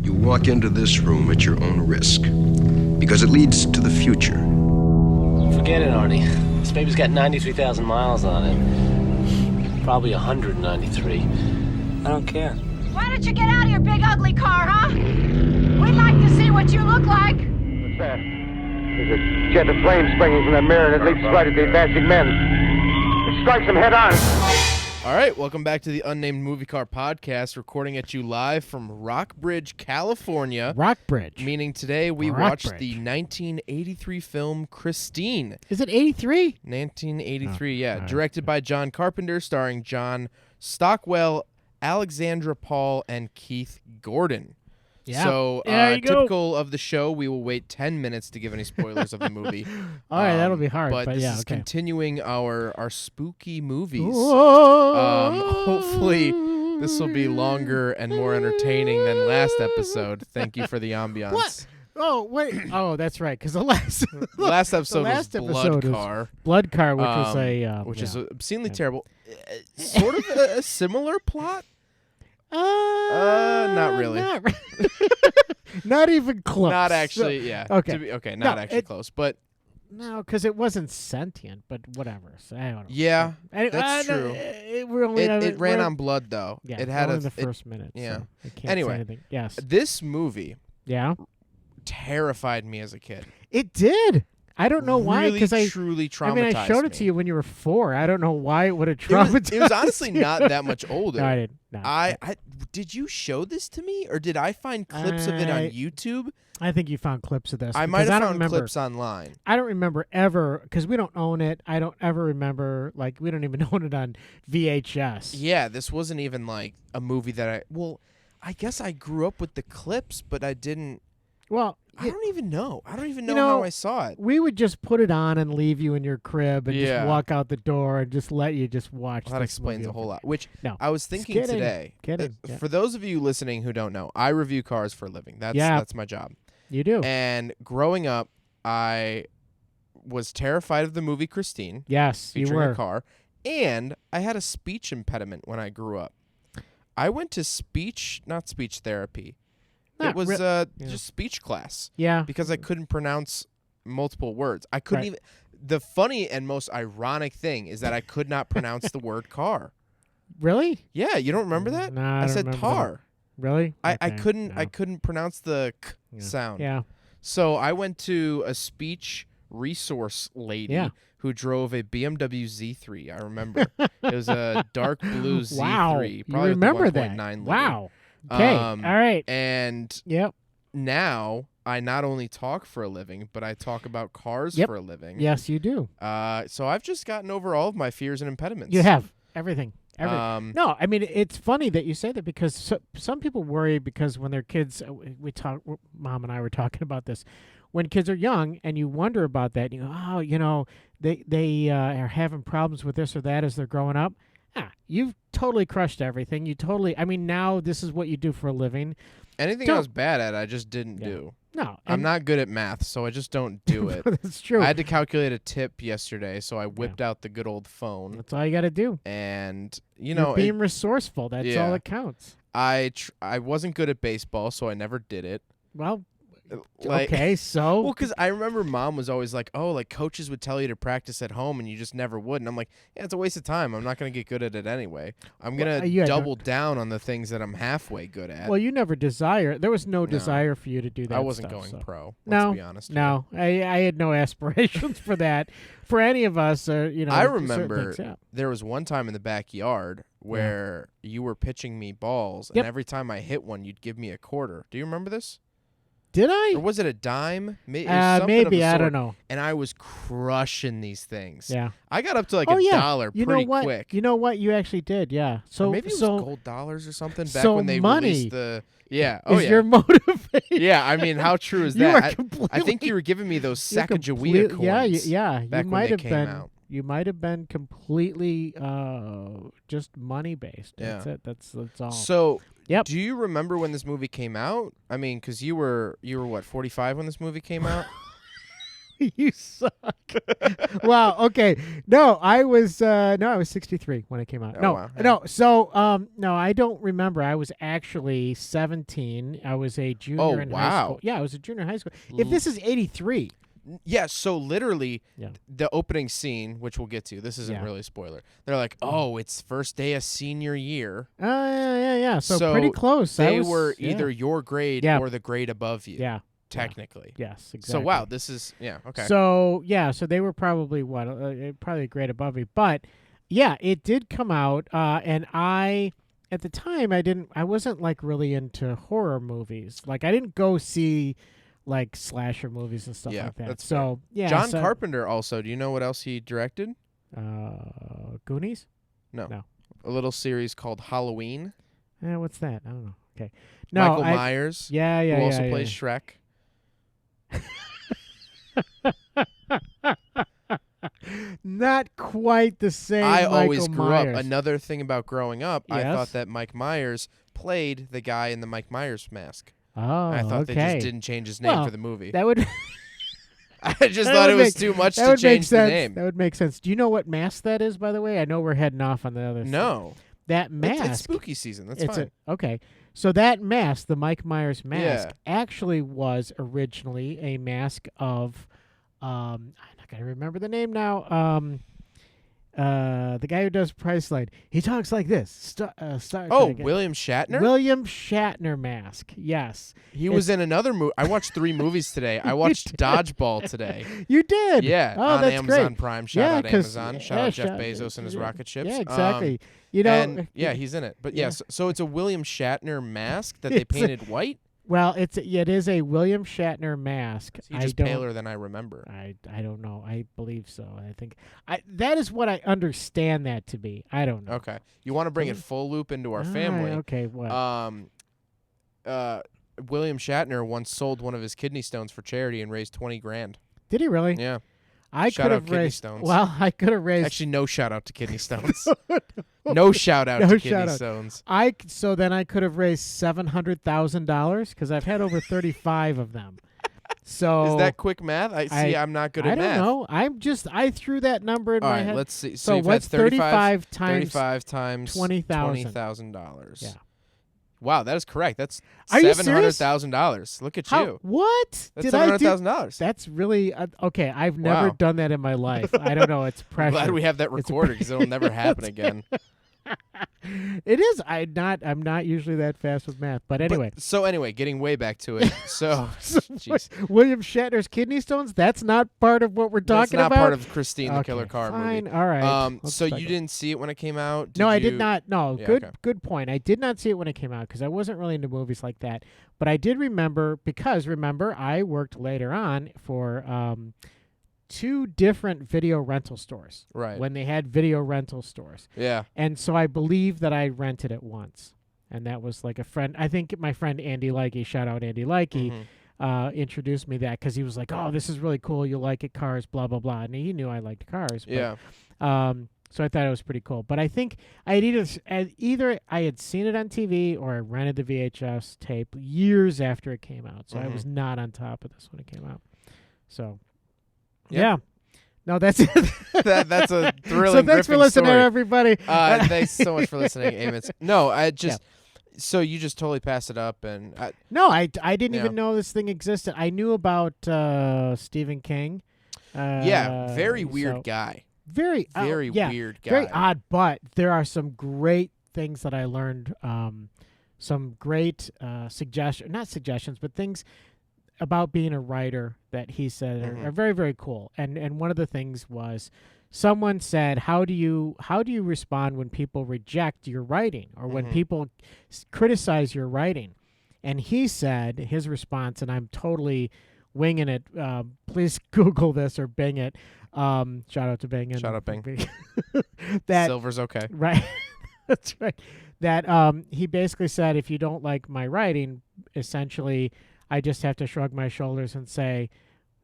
You walk into this room at your own risk, because it leads to the future. Forget it, Arnie. This baby's got 93,000 miles on it. Probably 193. I don't care. Why don't you get out of your big ugly car, huh? We'd like to see what you look like. What's that? There's a jet of flame springing from the mirror, and it leaps right at the advancing men. It strikes them head on. All right, welcome back to the Unnamed Movie Car Podcast, recording at you live from Rockbridge, California. Rockbridge. Meaning today we Rockbridge. watched the 1983 film Christine. Is it 83? 1983, yeah. all right. Directed by John Carpenter, starring John Stockwell, Alexandra Paul, and Keith Gordon. Yeah. So, There you go. typical of the show, we will wait 10 minutes to give any spoilers of the movie. All right, that'll be hard, but this yeah, is okay. continuing our spooky movies. Whoa. Hopefully, this will be longer and more entertaining than last episode. Thank you for the ambiance. What? Oh, wait. Oh, that's right, because the last Last episode last was episode Blood was Car. Blood Car, which was which is yeah. obscenely terrible. Sort of a similar plot. Not really. Not even close. Not actually. Yeah. okay. Not No, actually close, but No, because it wasn't sentient, but whatever. So, I don't know. yeah, Anyway, that's no, true. It ran on blood though. Yeah, it had only a in the first minute. yeah. So I can't Anyway. say anything. Yes. This movie Yeah. terrified me as a kid. It did. I don't know why. Really, Because truly traumatized I mean, I showed it me. to you when you were 4. I don't know why it would have It was, traumatized it was honestly you. not that much older. No, I didn't. No. I did you show this to me, or did I find clips of it on YouTube? I think you found clips of this. I because might have don't found remember, clips online. I don't remember ever, because we don't own it. I don't ever remember, like, we don't even own it on VHS. Yeah, this wasn't even like a movie that I guess I grew up with the clips, but I didn't. Well, I don't even know. I don't even know you know, how I saw it. we would just put it on and leave you in your crib and Yeah. just walk out the door and just let you just watch. Well, that this explains movie a whole over. lot. Which No. I was thinking kidding. today. Kidding, yeah. For those of you listening who don't know, I review cars for a living. That's Yeah. that's my job. You do. And growing up, I was terrified of the movie Christine, Yes, you featuring were. a car, and I had a speech impediment when I grew up. I went to not speech therapy. Not It was yeah. just speech class Yeah. because I couldn't pronounce multiple words. I couldn't Right. even. The funny and most ironic thing is that I could not pronounce the word car. Really? Yeah, you don't remember that? No, I don't said remember tar. Really? I Okay, couldn't no. I couldn't pronounce the k Yeah. sound. Yeah. So I went to a speech resource lady Yeah. who drove a BMW Z3. I remember. It was a dark blue Z3. Wow. You Probably remember with the that? 1.9 liter. Wow. Okay. All right. And Yep. now I not only talk for a living, but I talk about cars Yep. for a living. Yes, you do. So I've just gotten over all of my fears and impediments. You have everything. Everything. Um, No, I mean it's funny that you say that because some people worry because when they're kids, Mom and I were talking about this. When kids are young and you wonder about that, you go, oh, they are having problems with this or that as they're growing up. You've totally crushed everything. I mean, now this is what you do for a living. Anything I was bad at, I just didn't Yeah. do. No, I'm not good at math, so I just don't do it. That's true. I had to calculate a tip yesterday, so I whipped out the good old phone. That's all you got to do. And, You're being resourceful. That's all that counts. I wasn't good at baseball, so I never did it. Well, Like, okay, so Well, because I remember Mom was always like, oh, like coaches would tell you to practice at home and you just never would. And I'm like, yeah, it's a waste of time. I'm not going to get good at it anyway. I'm going you to had double down on the things that I'm halfway good at. well, you never there was no desire for you to do that. I wasn't stuff, going so. pro, No, let's be honest. No, I had no aspirations for that. For any of us, I certain remember things, yeah. there was one time in the backyard where you were pitching me balls, Yep. and every time I hit one, you'd give me a quarter. Do you remember this? Did I? Or was it a dime? It was something of Maybe. the I sort. don't know. And I was crushing these things. Yeah. I got up to like Oh, yeah. $1 You pretty know what? quick. You know what? You actually did. Yeah. So Or maybe it was so gold dollars or something back so when they money released the Oh is yeah. your motivation. Yeah, I mean, how true is You that? are I completely. think you were giving me those you're Sacagawea complete- coins. Yeah. back You when might they have came been. out. You might have been completely just money based. That's Yeah. it. That's all. So, Yep. do you remember when this movie came out? I mean, because you were what, 45 when this movie came out? You suck. Wow. Okay. No, I was 63 when it came out. Oh, no, wow. no. So no, I don't remember. I was actually 17. I was a junior in high wow. school. Yeah, I was a junior in high school. If this is 83. Yeah, so literally, Yeah. the opening scene, which we'll get to, this isn't Yeah. really a spoiler. They're like, oh, it's first day of senior year. Yeah. So, So pretty close. They were either your grade Yeah. or the grade above you, Yeah. technically. Yes. Exactly. So, wow, this is, okay. So so they were probably probably a grade above me, but yeah, it did come out, and at the time I wasn't like really into horror movies. Like I didn't go see like slasher movies and stuff Yeah, like that. that's So yeah, John so, Carpenter also, do you know what else he directed? Goonies. No. A little series called Halloween. What's that? I don't know. Okay, no, Michael Myers, Yeah, who also yeah. plays Shrek. Not quite the same. I Michael always grew Myers. up. Another thing about growing up, I Yes? thought that Mike Myers played the guy in the Mike Myers mask. Oh, I thought okay. they just didn't change his name Well, for the movie. That would. I just that thought would it was make- too much that to would make change the sense. name. That would make sense. Do you know what mask that is, by the way? I know we're heading off on the other side. No. That mask. It's spooky season. That's it's fine. Okay. So that mask, the Mike Myers mask, Yeah. actually was originally a mask of, I'm not going to remember the name now. The guy who does Priceline. He talks like this. Star Trek. William Shatner? William Shatner mask. Yes. He was in another movie. I watched 3 movies today. I watched Dodgeball today. You did. Yeah, Oh, on that's Amazon great. Prime. Shout out 'cause- Amazon. Shout yeah, out Jeff Bezos and his yeah. rocket ships. Yeah, exactly. You know, and yeah, he's in it. But yeah. yes, so it's a William Shatner mask that they It's a- painted white. well, it is a William Shatner mask. He's just paler than I remember. I don't know. I believe so. I think that is what I understand that to be. I don't know. Okay, you want to bring it full loop into our All family? right, okay, what? William Shatner once sold one of his kidney stones for charity and raised $20,000. Did he really? Yeah. I Shout could out have kidney raised. stones. Well, I could have raised. Actually, no shout out to kidney stones. No shout out No to shout kidney out. stones. So then I could have raised $700,000 because I've had over 35 of them. So Is that quick math? I'm not good at I don't math. know. I threw that number in All my right, head. let's see. So you've what's had 35 times 35 times $20,000? $20,000. Yeah. Wow, that is correct. That's Are you serious? $700,000. Look at How? you. What? That's Did I do? $700,000. That's really okay. I've never Wow. done that in my life. I don't know. It's pressure. I'm glad we have that It's a recorded because it'll never happen again. It is. I'm not usually that fast with math. But anyway. So anyway, getting way back to it. So, jeez. William Shatner's kidney stones. That's not part of what we're That's talking not about. part of Christine the Okay, Killer Car fine. movie. All right. Let's So talk you about- didn't see it when it came out? No, I you? did not. No, Yeah, good okay. good point. I did not see it when it came out because I wasn't really into movies like that. But I did remember remember I worked later on for 2 different video rental stores. Right. When they had video rental stores. Yeah. And so I believe that I rented it once. And that was like a friend. I think my friend Andy Likey, shout out Andy Likey, introduced me that because he was like, "Oh, this is really cool. You'll like it, cars, blah blah blah." And he knew I liked cars. But, Yeah. so I thought it was pretty cool. But I think I had either I had seen it on TV or I rented the VHS tape years after it came out. So I was not on top of this when it came out. So yeah. No, that's it. That's a thrilling. So thanks for gripping listening, story. everybody. Thanks so much for listening, Amos. No, I just so you just totally passed it up, and No, I didn't Yeah. even know this thing existed. I knew about Stephen King. very weird so- guy. Very Very yeah, weird guy. very odd. But there are some great things that I learned. Some great not suggestions, but things about being a writer that he said are very, very cool. And one of the things was someone said, how do you respond when people reject your writing or when people criticize your writing? And he said his response, and I'm totally winging it. Please Google this or Bing it. Shout out to Bing. Shout out Bing. That Silver's okay. right. That's right. That he basically said, if you don't like my writing, essentially, I just have to shrug my shoulders and say,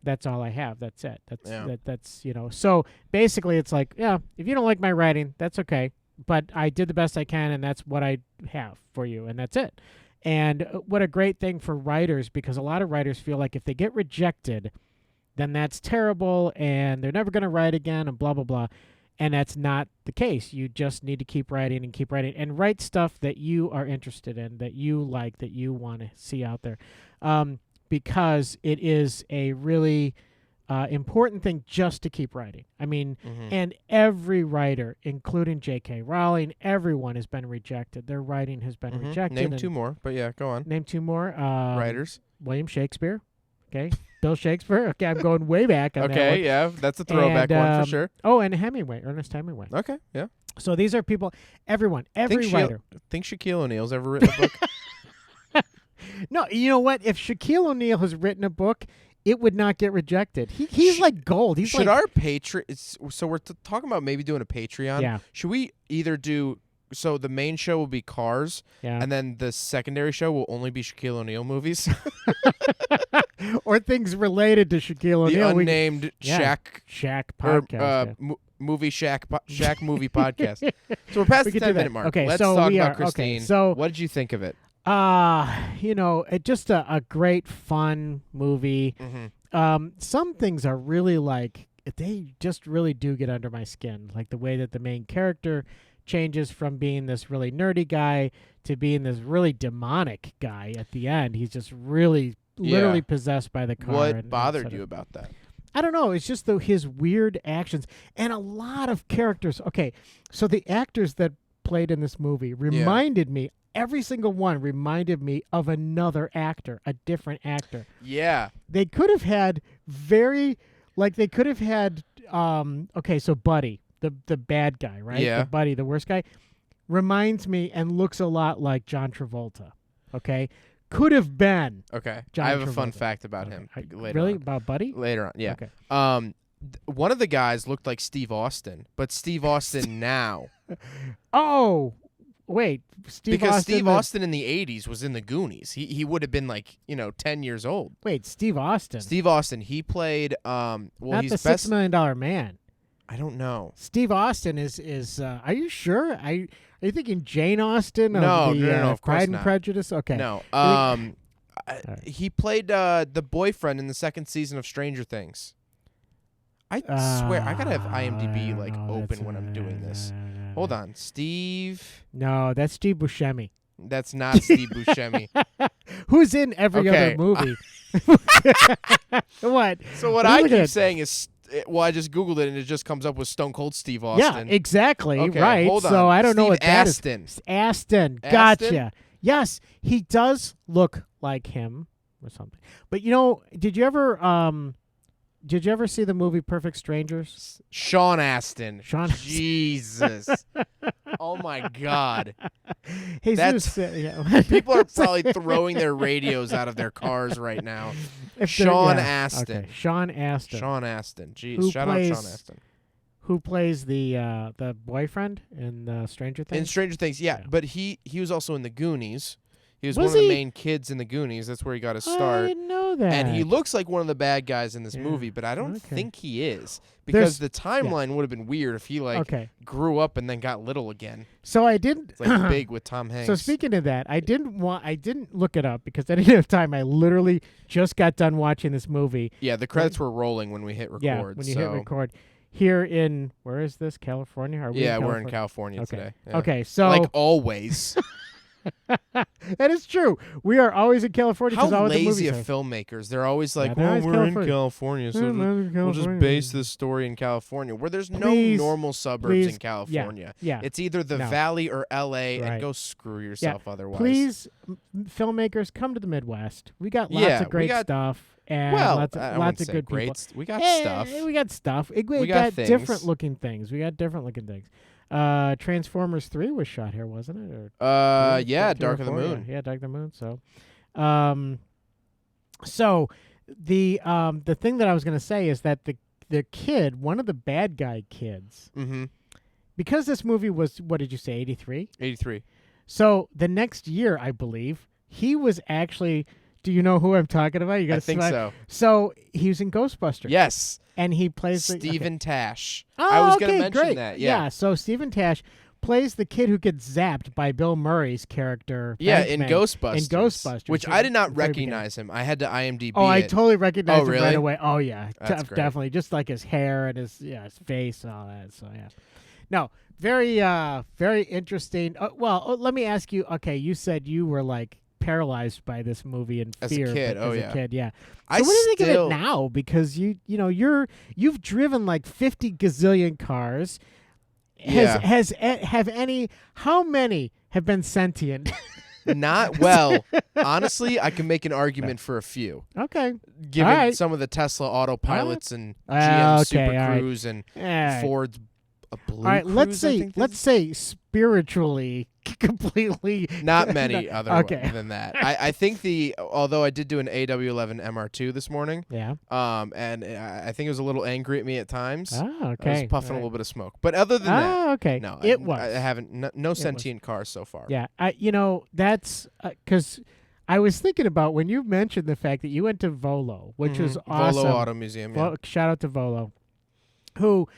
that's all I have. That's it. That's So basically, it's like, yeah, if you don't like my writing, that's okay. But I did the best I can, and that's what I have for you, and that's it. And what a great thing for writers, because a lot of writers feel like if they get rejected, then that's terrible and they're never going to write again and blah, blah, blah. And that's not the case. You just need to keep writing and write stuff that you are interested in, that you like, that you want to see out there. Because it is a really important thing just to keep writing. I mean, and every writer, including J.K. Rowling, everyone has been rejected. Their writing has been rejected. Name two more, but yeah, go on. Name two more. Writers. William Shakespeare. Okay. Bill Shakespeare. Okay, I'm going way back on that Okay, one. yeah, that's a throwback one for sure. Oh, and Hemingway, Ernest Hemingway. Okay, yeah. So these are people, every writer. Think Shaquille O'Neal's ever written a book? No, you know what? If Shaquille O'Neal has written a book, it would not get rejected. He's like gold. He's should like, our Patreon? So we're talking about maybe doing a Patreon. Yeah. Should we either do? So the main show will be Cars, yeah. and then the secondary show will only be Shaquille O'Neal movies. or things related to Shaquille The O'Neal. unnamed Shaq podcast. Movie Shaq movie podcast. So we're past We the could do 10-minute that. mark. Okay, Let's so talk we about are- Christine. okay, so- what did you think of it? Just a great fun movie. Some things are really like, they just really do get under my skin. Like the way that the main character changes from being this really nerdy guy to being this really demonic guy at the end. He's just really literally possessed by the car. What bothered you about that? I don't know. It's just his weird actions and a lot of characters. Okay, so the actors that played in this movie reminded me, every single one reminded me of another actor, a different actor. Yeah. They could have had so Buddy, the bad guy, right? Yeah. The Buddy, the worst guy, reminds me and looks a lot like John Travolta. Okay? Could have been. Okay. John I have a fun Travolta. fact about him later Really? on. About Buddy? Later on, yeah. Okay. One of the guys looked like Steve Austin, but Steve Austin now. Oh, wait. Steve Austin in the 80s was in the Goonies. He would have been 10 years old. Wait, Steve Austin. Steve Austin, he played Not he's the $6 million man. I don't know. Steve Austin is are you sure? Are you thinking Jane Austen No, of the no, of course Pride and not. Prejudice? Okay. No. Right. He played the boyfriend in the second season of Stranger Things. I swear, I gotta have IMDb open when I'm doing this. Hold on, Steve. No, that's Steve Buscemi. That's not Steve Buscemi. Who's in every Okay, other movie? What? So what Look I at keep it. saying is, I just Googled it and it just comes up with Stone Cold Steve Austin. Yeah, exactly. Okay, right. hold on. So I don't know Steve what that is. Astin. Astin. Astin? Gotcha. Yes, he does look like him or something. But did you ever see the movie Perfect Strangers? Sean Astin. Sean Astin. Jesus. Oh my God. Jesus, People are probably throwing their radios out of their cars right now. Astin. Astin. Sean Astin. Sean Astin. Jeez. Who Shout out plays- Sean Astin. Who plays the boyfriend in Stranger Things? In Stranger Things, yeah. Yeah. But he was also in the Goonies. He was Was one of the he? main kids in the Goonies. That's where he got his I start. didn't know that. And he looks like one of the bad guys in this Yeah. movie, but I don't Okay. think he is. Because There's- the timeline would have been weird if he Okay. grew up and then got little again. So I didn't. It's like big with Tom Hanks. So speaking of that, I didn't look it up because I didn't have time. I literally just got done watching this movie. Yeah, the credits were rolling when we hit record. Yeah, when you hit so- record. Here in, where is this? California? Are we Yeah, in we're in California? California Okay. today. Yeah. Okay, so Like always. that is true. We are always in California because How all the lazy movies are are. filmmakers? They're always like, they're well, always we're California. in California, so we'll just base this story in California, where there's no Please, normal suburbs please, in California. Yeah. It's either the No. Valley or L.A., Right. and go screw yourself otherwise. Please, filmmakers, come to the Midwest. We got lots Yeah, of great we got- stuff and Well, lots I of wouldn't of say good great. people. We got Eh, stuff. We got stuff. We got got things. different looking things. We got different looking things. Transformers 3 was shot here, wasn't it? Or Yeah, three or Dark of the four? Moon. Yeah, Dark of the Moon. So the thing that I was going to say is that the kid, one of the bad guy kids, Mm-hmm. because this movie was, what did you say, 83? 83. So the next year, I believe, he was actually. Do you know who I'm talking about? You got I think so. So he was in Ghostbusters. Yes. and he plays Stephen Tash. Oh, I was going to okay, mention great. that. Yeah. So Stephen Tash plays the kid who gets zapped by Bill Murray's character. Yeah, in Bankman, Ghostbusters. In Ghostbusters. Which I did not recognize him. I had to IMDb Oh, I it. totally recognized him really? right away. Oh, yeah. That's great. Definitely. Just like his hair and his face and all that. So, yeah. No, very interesting. Let me ask you. Okay, you said you were like paralyzed by this movie in As a fear. kid, as a kid, yeah. So I what do you think of still- it now? Because you've driven like 50 gazillion cars. Yeah. How many have been sentient? Not well. Honestly, I can make an argument for a few. Okay. Given All right. some of the Tesla autopilots and Ah, GM okay, Super all right. Cruise and All right. Ford's Blue All right, Cruise, let's I say think let's say spiritually completely not many other Okay. than that. I think although I did do an AW11 MR2 this morning, Yeah. and I think it was a little angry at me at times. Ah, I okay. was puffing All a right. little bit of smoke. But other than that, okay. no, It I was. haven't no sentient cars so far. Yeah. That's because I was thinking about when you mentioned the fact that you went to Volo, which was awesome. Volo Auto Museum. Yeah. Shout out to Volo, who,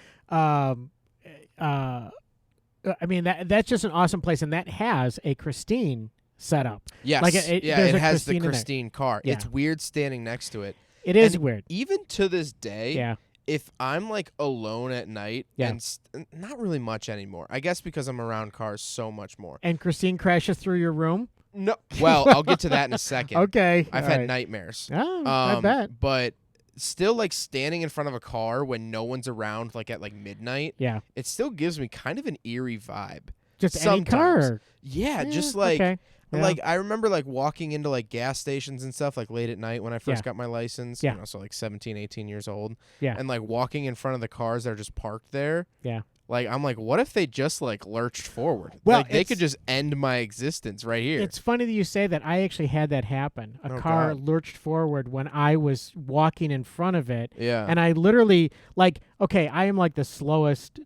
I mean that's just an awesome place, and that has a Christine setup. Yes. Like it there's a has the Christine in there. Christine car. Yeah. It's weird standing next to it. It is And weird. Even to this day, Yeah. if I'm like alone at night, Yeah. and not really much anymore. I guess because I'm around cars so much more. And Christine crashes through your room. No, well, I'll get to that in a second. Okay. I've all had right. nightmares. Oh, I bet. But still, like standing in front of a car when no one's around, like at like midnight, Yeah. it still gives me kind of an eerie vibe. Just any Sometimes. car. Or, Yeah, just like. okay. Yeah. Like I remember like walking into like gas stations and stuff like late at night when I first Yeah. got my license, Yeah. so like 17, 18 years old. Yeah. And like walking in front of the cars that are just parked there. Yeah. Like I'm like, what if they just like lurched forward? Well, like they could it's- just end my existence right here. It's funny that you say that. I actually had that happen. A Oh, car God. lurched forward when I was walking in front of it. Yeah. And I literally, like, okay, I am like the slowest,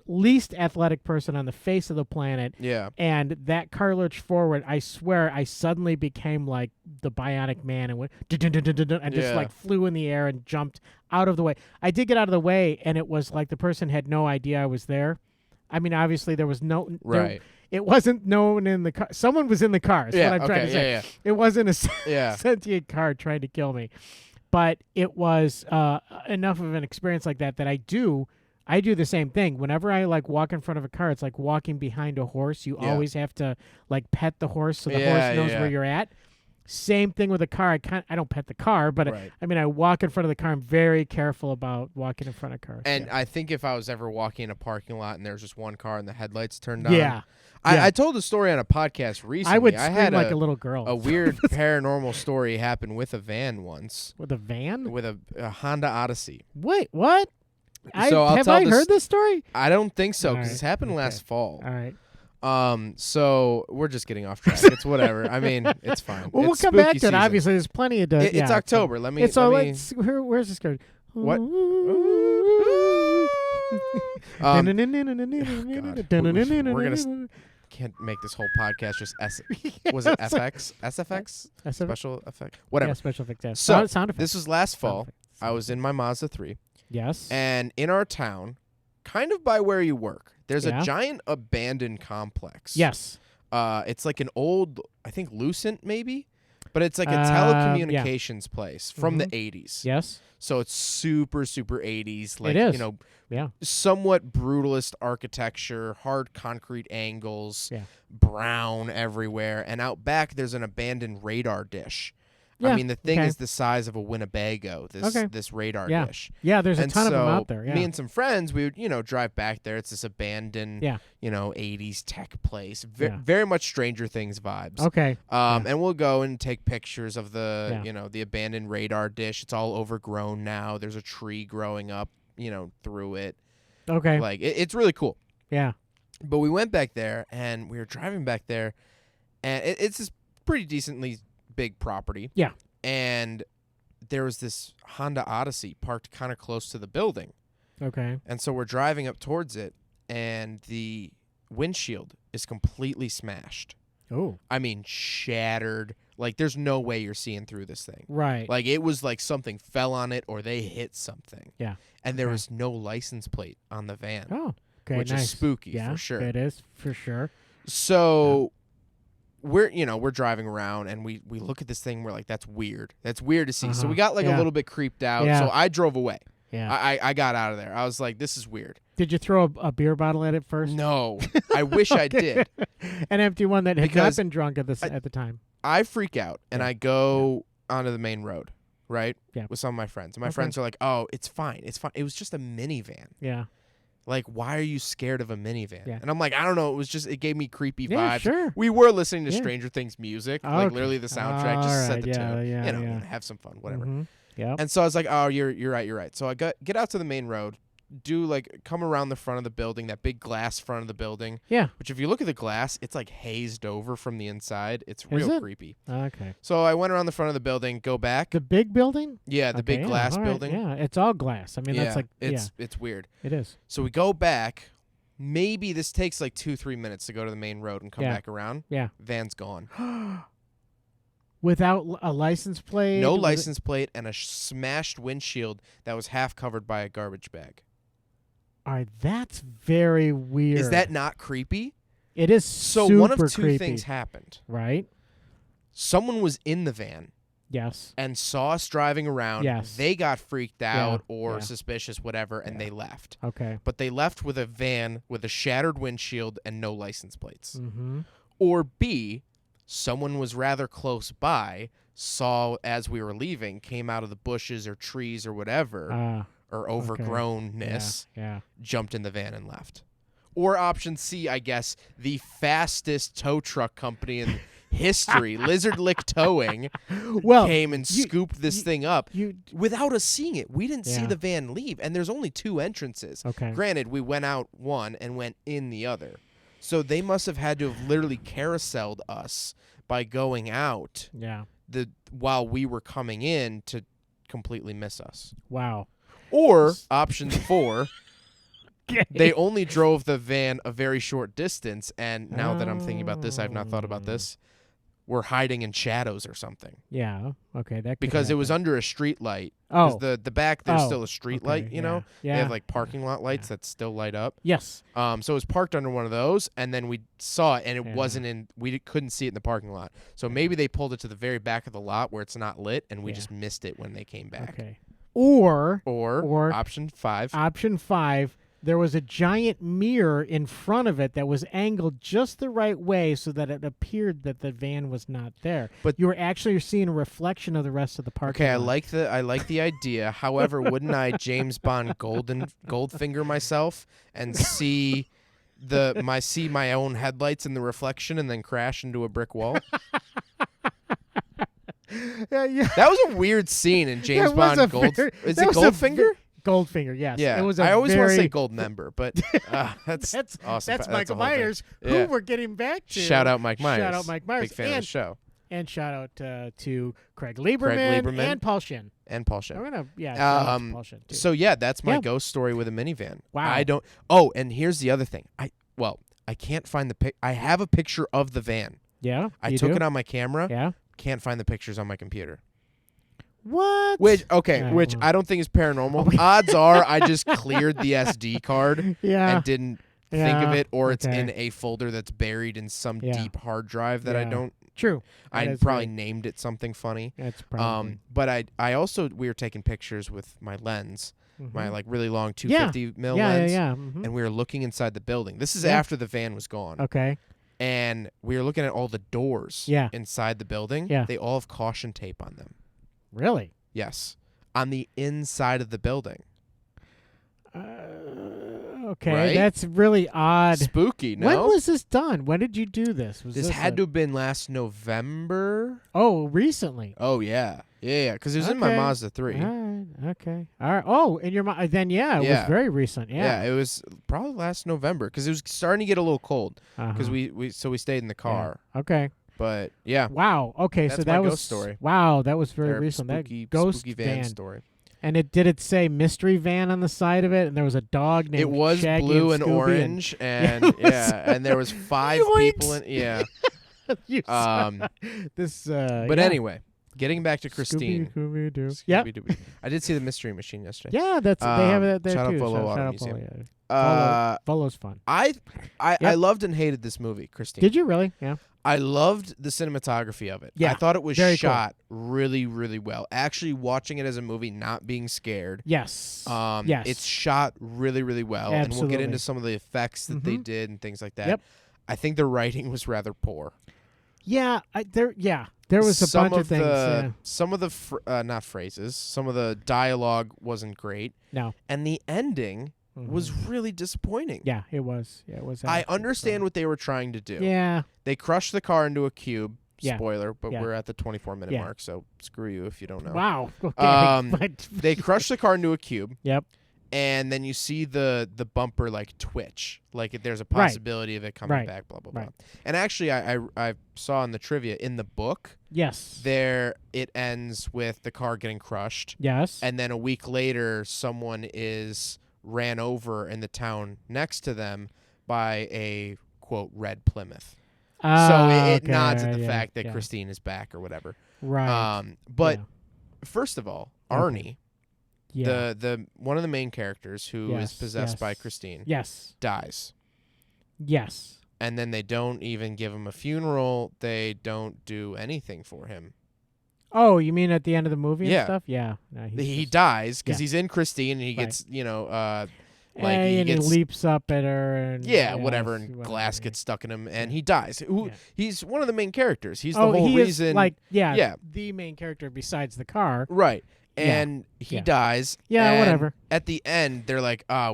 least athletic person on the face of the planet. Yeah. And that car lurched forward. I swear I suddenly became like the Bionic Man and went dun-dun-dun-dun-dun, and just Yeah. like flew in the air and jumped out of the way. I did get out of the way, and it was like the person had no idea I was there. I mean, obviously there was no Right. It wasn't no one in the car. Someone was in the car. Is Yeah, what I'm trying to say. yeah. It wasn't a Yeah. sentient car trying to kill me, but it was enough of an experience like that I do the same thing. Whenever I like walk in front of a car, it's like walking behind a horse. You Yeah. always have to like pet the horse so the Yeah, horse knows yeah. where you're at. Same thing with a car. I don't pet the car, but Right. I mean I walk in front of the car. I'm very careful about walking in front of cars. And yeah. I think if I was ever walking in a parking lot and there's just one car and the headlights turned on. Yeah. I told a story on a podcast recently. I would I scream had like a little girl. a weird paranormal story happen with a van once. With a van? With a Honda Odyssey. Wait, what? So I'll have tell I this- heard this story? I don't think so All because right, this happened okay. last fall. All right. So we're just getting off track. It's whatever. I mean, it's fine. Well, we'll It's come back spooky to it. season. Obviously, there's plenty of. It's October. Let me. It's all. let me Where's this going? What? We're gonna can't make this whole podcast just was it FX? SFX? Special effect? Whatever. Yeah, special effects. Yeah. So sound effects. this was last Sound fall. effects. I was in my Mazda 3, Yes. and in our town, kind of by where you work, there's Yeah. a giant abandoned complex. Yes. It's like an old, I think Lucent maybe, but it's like a Yeah. telecommunications place from the Mhm. 80s. Yes. So it's super, super 80s. Like, is. you know, Yeah. somewhat brutalist architecture, hard concrete angles, Yeah. brown everywhere. And out back, there's an abandoned radar dish. I Yeah, mean, the thing okay. is the size of a Winnebago, Okay. this radar Yeah. dish. Yeah. There's a And ton of them so out there. Yeah. me and some friends, we would, drive back there. It's this abandoned, Yeah. 80s tech place. Yeah. Very much Stranger Things vibes. Okay. And we'll go and take pictures of the, Yeah. the abandoned radar dish. It's all overgrown now. There's a tree growing up, through it. Okay. Like, it's really cool. Yeah. But we went back there, and we were driving back there, and it's this pretty decently big property. Yeah. And there was this Honda Odyssey parked kind of close to the building. Okay. And so we're driving up towards it, and the windshield is completely smashed. Oh. I mean, shattered. Like, there's no way you're seeing through this thing. Right. Like, it was like something fell on it or they hit something. Yeah. And there Okay. was no license plate on the van. Oh. Okay, which nice. is spooky Yeah, for sure. it is for sure. So we're driving around and we look at this thing. We're like, that's weird. That's weird to see. So we got like a little bit creeped out. Yeah. So I drove away. Yeah. I got out of there. I was like, this is weird. Did you throw a beer bottle at it first? No, I wish I did. An empty one that had Because not been drunk at the time. I freak out and Yeah. I go onto the main road, right? Yeah. With some of my friends. And my Okay. friends are like, oh, it's fine. It's fine. It was just a minivan. Yeah. Like, why are you scared of a minivan? Yeah. And I'm like, I don't know. It gave me creepy Yeah, vibes. sure. We were listening to Yeah. Stranger Things music, like Okay. literally the soundtrack. Just All set right, the yeah, tune. yeah, you know, yeah. have some fun, whatever. Mm-hmm. Yep. And so I was like, oh, you're right. So I get out to the main road, come around the front of the building, that big glass front of the building. Yeah. Which if you look at the glass, it's like hazed over from the inside. It's real it? creepy. Okay. So I went around the front of the building, go back. The big building? Yeah, the Okay, big yeah, glass all right, building. Yeah, it's all glass. I mean, that's like it's weird. it is. So we go back. Maybe this takes like 2-3 minutes to go to the main road and come Yeah. back around. Yeah. Van's gone. Without a license plate? No with it- license plate and a smashed windshield that was half covered by a garbage bag. All right, that's very weird. Is that not creepy? It is So super one of two creepy. things happened. Right? Someone was in the van Yes. and saw us driving around. Yes. They got freaked out or yeah. suspicious, whatever, and they left. Okay. But they left with a van with a shattered windshield and no license plates. Mm-hmm. Or B, someone was rather close by, saw as we were leaving, came out of the bushes or trees or whatever, or overgrownness, Yeah. jumped in the van and left. Or option C, I guess, the fastest tow truck company in history, Lizard Lick Towing, Well, came and scooped this thing up You without us seeing it. We didn't see Yeah. the van leave, and there's only 2 entrances. Okay. Granted, we went out one and went in the other. So they must have had to have literally carouseled us by going out Yeah. while we were coming in to completely miss us. Wow. Or option 4, they only drove the van a very short distance, and now that I'm thinking about this, I've not thought about this. We're hiding in shadows or something Yeah. Okay. That could because it was happen. under a street light. 'Cause Oh. the back there's Oh, still a street okay, light, you know. Yeah. They have like parking lot lights that still light up. Yes. So it was parked under one of those, and then we saw it, and it Yeah. wasn't in. We couldn't see it in the parking lot. So maybe they pulled it to the very back of the lot where it's not lit, and we Yeah. just missed it when they came back. Okay. Or Or option 5. option 5, there was a giant mirror in front of it that was angled just the right way so that it appeared that the van was not there. But- you were actually seeing a reflection of the rest of the parking Okay, I lot. like the idea. However, wouldn't I James Bond Goldfinger myself and see my own headlights in the reflection and then crash into a brick wall? Yeah. That was a weird scene in James That was Bond a Gold. very- Is that it was a Goldfinger? Goldfinger, yes. Yeah, It was I always want to say very- Gold Member, but that's That's awesome. That's a Michael whole thing. Myers, Yeah. who we're getting back to. Shout out Mike Myers. Shout out Mike Myers. Big fan of the show. And shout out to Craig Lieberman, and Paul Shin. And Paul Shin. We're gonna shout out to Paul Shin too. So yeah, that's my Yeah. ghost story with a minivan. Wow. I don't. Oh, and here's the other thing. I can't find the pic. I have a picture of the van. Yeah, I you took do? it on my camera. Yeah. Can't find the pictures on my computer. What? Which Well, I don't think is paranormal. Odds are I just cleared the SD card yeah. and didn't think of Yeah, it, or it's okay. in a folder that's buried in some Yeah. deep hard drive that I Yeah. don't. True. I That is probably right. named it something funny. That's probably. But I also we were taking pictures with my lens, my Mhm. like really long Yeah. 250 mil yeah, lens, yeah. Mhm. and we were looking inside the building. This is Yeah. after the van was gone, Okay. and we were looking at all the doors Yeah. inside the building. Yeah. They all have caution tape on them. Really? Yes, on the inside of the building. Okay. Right? That's really odd. Spooky, no? When was this done? When did you do this? Was this this had to have been last November. Oh, recently. Oh yeah, because it was in my Okay. Mazda 3. All right. Okay. All right. Oh, in your then it Yeah. was very recent. Yeah. it was probably last November because it was starting to get a little cold because Uh-huh. we stayed in the car. Yeah. Okay. But yeah, Wow. Okay. so That's that my was ghost story. Wow, that was very Their recent. spooky, that ghost spooky van story. And did it say mystery van on the side of it? And there was a dog named It was Shaggy blue and and Scooby orange, and it was- and there was 5 Yoinks. people in. Yeah. You Um, this. But yeah. anyway, Getting back to Christine. Scooby-Doo. Yep. Scooby-Doo. I did see the Mystery Machine yesterday. Yeah, they have that there shout out too. Volo Shout Auto out Museum. Volo, yeah. Volo's fun. I loved and hated this movie, Christine. Did you really? Yeah. I loved the cinematography of it. Yeah, I thought it was very shot really, really well. Actually, watching it as a movie, not being scared. Yes. Yes. It's shot really, really well. And we'll get Absolutely. into some of the effects that they did and things like that. Yep. I think the writing was rather poor. Yeah, there was a bunch of things. Some of the not phrases. Some of the dialogue wasn't great. No. And the ending was really disappointing. Yeah, it was. Yeah, it was. I understand what they were trying to do. Yeah. They crushed the car into a cube. Yeah. Spoiler, but Yeah. we're at the 24-minute Yeah. mark, so screw you if you don't know. Wow. Okay. They crushed the car into a cube. Yep. And then you see the bumper like twitch, like there's a possibility of it coming back, blah blah blah. And actually, I saw in the trivia in the book, Yes. there it ends with the car getting crushed, Yes. and then a week later, someone is ran over in the town next to them by a quote red Plymouth. So it nods at the fact that Christine is back or whatever. Right. But first of all, Arnie. Yeah. The one of the main characters who is possessed by Christine dies. Yes. And then they don't even give him a funeral. They don't do anything for him. Oh, you mean at the end of the movie Yeah. and stuff? Yeah. No, He dies because he's in Christine and he gets, like he gets leaps up at her and whatever, and glass gets stuck in him and he dies. Yeah. He's one of the main characters. He's the whole he reason. is the main character besides the car. Right. And he dies. Yeah, and whatever. At the end, they're like, a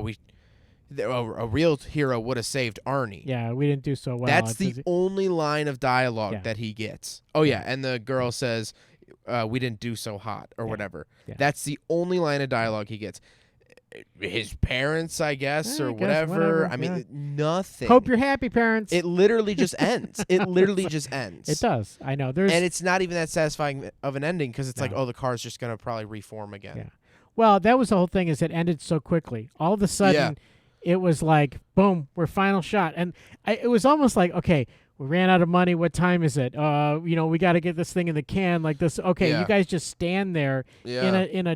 real hero would have saved Arnie. Yeah, we didn't do so well. That's the only line of dialogue that he gets. Oh, yeah. And the girl says, we didn't do so hot or whatever. Yeah. That's the only line of dialogue he gets. His parents, I guess, or whatever. I mean, nothing. Hope you're happy, parents. It literally just ends. It literally just ends. It does. I know. And it's not even that satisfying of an ending because it's like, oh, the car's just going to probably reform again. Yeah. Well, that was the whole thing is it ended so quickly. All of a sudden, it was like, boom, we're final shot. And it was almost like, okay, we ran out of money. What time is it? We got to get this thing in the can like this. Okay, you guys just stand there in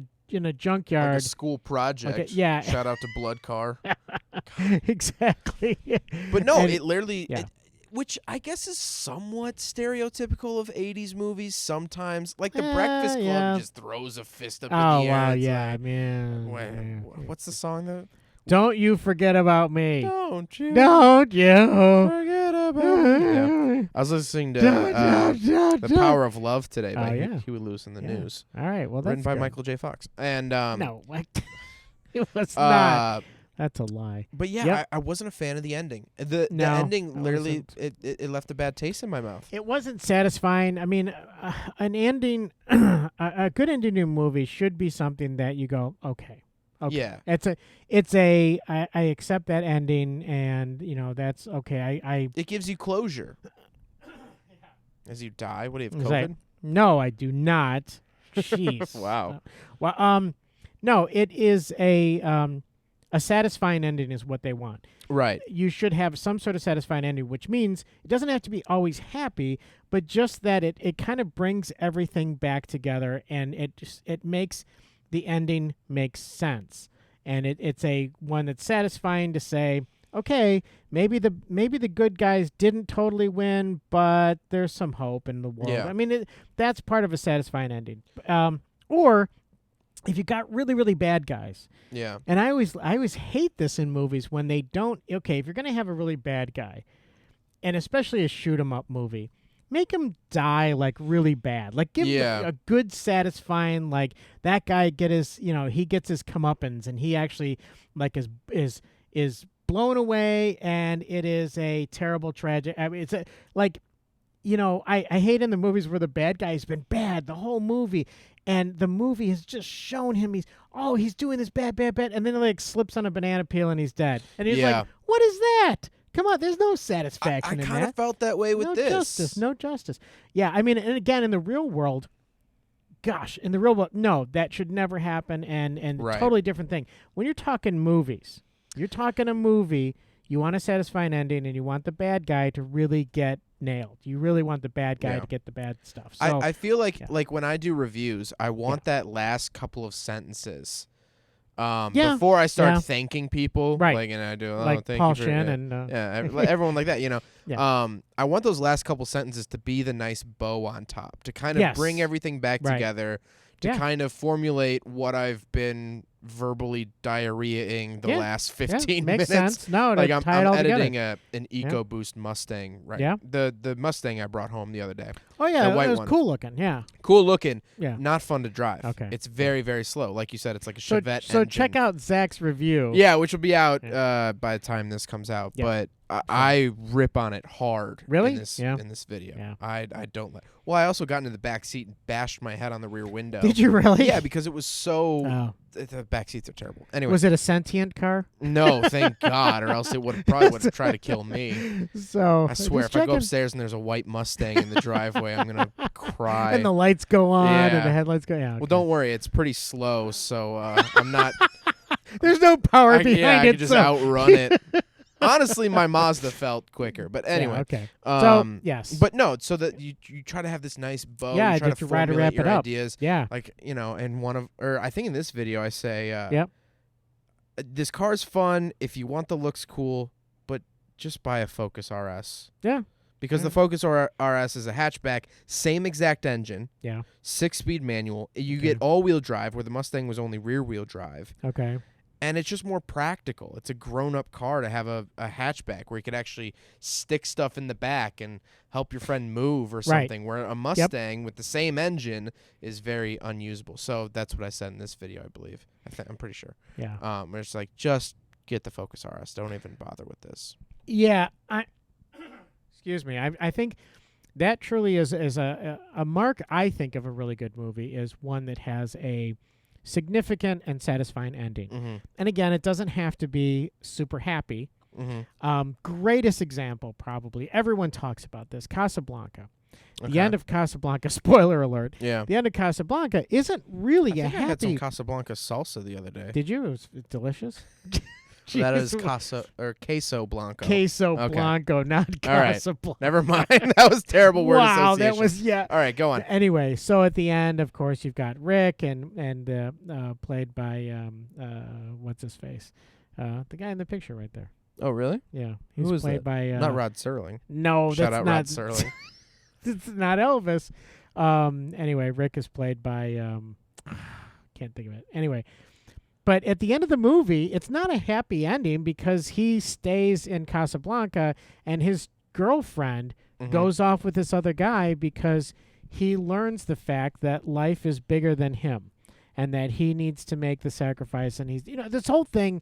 a junkyard. Like a school project. Okay, yeah. Shout out to Blood Car. Exactly. But no, it literally, which I guess is somewhat stereotypical of 80s movies sometimes. Like the Breakfast Club just throws a fist up in the air. Oh, wow, It's yeah, like, man. What's the song that? Don't you forget about me. Don't you forget about me. Yeah. I was listening to The Power of Love today by Huey Lewis in the News. All right, well, that's written by good. Michael J. Fox. And no, it was not. That's a lie. But yeah, I wasn't a fan of the ending. The ending literally it left a bad taste in my mouth. It wasn't satisfying. I mean, an ending, a good ending to a movie should be something that you go, okay. Yeah, I accept that ending, and that's okay. It gives you closure. As you die, what do you have? COVID? No, I do not. Jeez. Wow. No, it is a satisfying ending is what they want. Right. You should have some sort of satisfying ending, which means it doesn't have to be always happy, but just that it kind of brings everything back together, and it makes the ending makes sense, and it's a one that's satisfying to say, okay, maybe the good guys didn't totally win, but there's some hope in the world. Yeah. I mean, that's part of a satisfying ending. Or if you got really, really bad guys. Yeah. And I always hate this in movies when they don't. Okay, if you're gonna have a really bad guy, and especially a shoot 'em up movie, make him die like really bad. Like give him a good, satisfying, like that guy get his, he gets his comeuppance, and he actually like is blown away, and it is a terrible tragic. I mean, it's I hate in the movies where the bad guy's been bad the whole movie, and the movie has just shown him he's doing this bad, and then like slips on a banana peel and he's dead, and he's like, what is that? Come on, there's no satisfaction in that. I kind of felt that way with this. No justice. Yeah, I mean, and again, in the real world, no, that should never happen, and right. Totally different thing. When you're talking movies, you're talking a movie, you want a satisfying ending, and you want the bad guy to really get nailed. You really want the bad guy to get the bad stuff. So I feel like when I do reviews, I want that last couple of sentences before I start thanking people. Right. Like, and I do like thank Paul you for, Shin and everyone like that. You know. Yeah. I want those last couple sentences to be the nice bow on top, to kind of bring everything back together, to kind of formulate what I've been verbally diarrheaing the last 15 makes minutes. sense. No, like to I'm, tie it I'm all editing together. an EcoBoost Mustang right. Yeah. The Mustang I brought home the other day. Oh yeah, the white it was one. cool looking. Yeah. Cool looking. Yeah. Not fun to drive. Okay. It's very, very slow. Like you said, it's like a So Chevette so engine. check out Zach's review. Yeah, which will be out by the time this comes out. Yeah. But I rip on it hard. Really? In this, Yeah. in this video. Yeah. I don't like. Well, I also got into the back seat and bashed my head on the rear window. Did you really? Yeah, because it was so. Oh. The back seats are terrible. Anyway. Was it a sentient car? No, thank God, or else it probably would have tried to kill me. So I swear, just if I go checking. upstairs and there's a white Mustang in the driveway, I'm gonna cry. And the lights go on Yeah. and the headlights go. Yeah. Well, okay. don't worry, it's pretty slow, so I'm not. There's no power behind yeah, I it. could just so. outrun it. Honestly, my Mazda felt quicker, but anyway. Yeah, okay. So yes. But no, so that you try to have this nice bow. Yeah, you try just to to try to formulate wrap your it up. ideas. Yeah. Like or I think in this video I say, Yep. This car's fun if you want the looks cool, but just buy a Focus RS. Yeah. Because the Focus RS is a hatchback, same exact engine, Yeah. 6-speed manual. You get all-wheel drive, where the Mustang was only rear-wheel drive. Okay. And it's just more practical. It's a grown-up car to have a hatchback where you could actually stick stuff in the back and help your friend move or something, where a Mustang with the same engine is very unusable. So that's what I said in this video, I believe. I'm pretty sure. Yeah. Where it's like, just get the Focus RS. Don't even bother with this. Yeah. Excuse me. I think that truly is a mark, I think, of a really good movie, is one that has a significant and satisfying ending. Mm-hmm. And again, it doesn't have to be super happy. Mm-hmm. Greatest example, probably. Everyone talks about this. Casablanca. The Okay. end of Casablanca, spoiler alert. Yeah. The end of Casablanca isn't really I a think I had some happy... Casablanca salsa the other day. Did you? It was delicious. That is Jeez. queso blanco. Queso Okay. Blanco, not All right. Casablanca. Never mind. That was terrible word Wow, association. that was, yeah. All right, go on. Anyway, so at the end, of course, you've got Rick and played by what's his face, the guy in the picture right there. Oh, really? Yeah, he's Who is played that? by Not Rod Serling. No, Shout that's out not Rod Serling. It's not Elvis. Anyway, Rick is played by can't think of it. Anyway, but at the end of the movie, it's not a happy ending because he stays in Casablanca and his girlfriend goes off with this other guy because he learns the fact that life is bigger than him and that he needs to make the sacrifice, and he's this whole thing.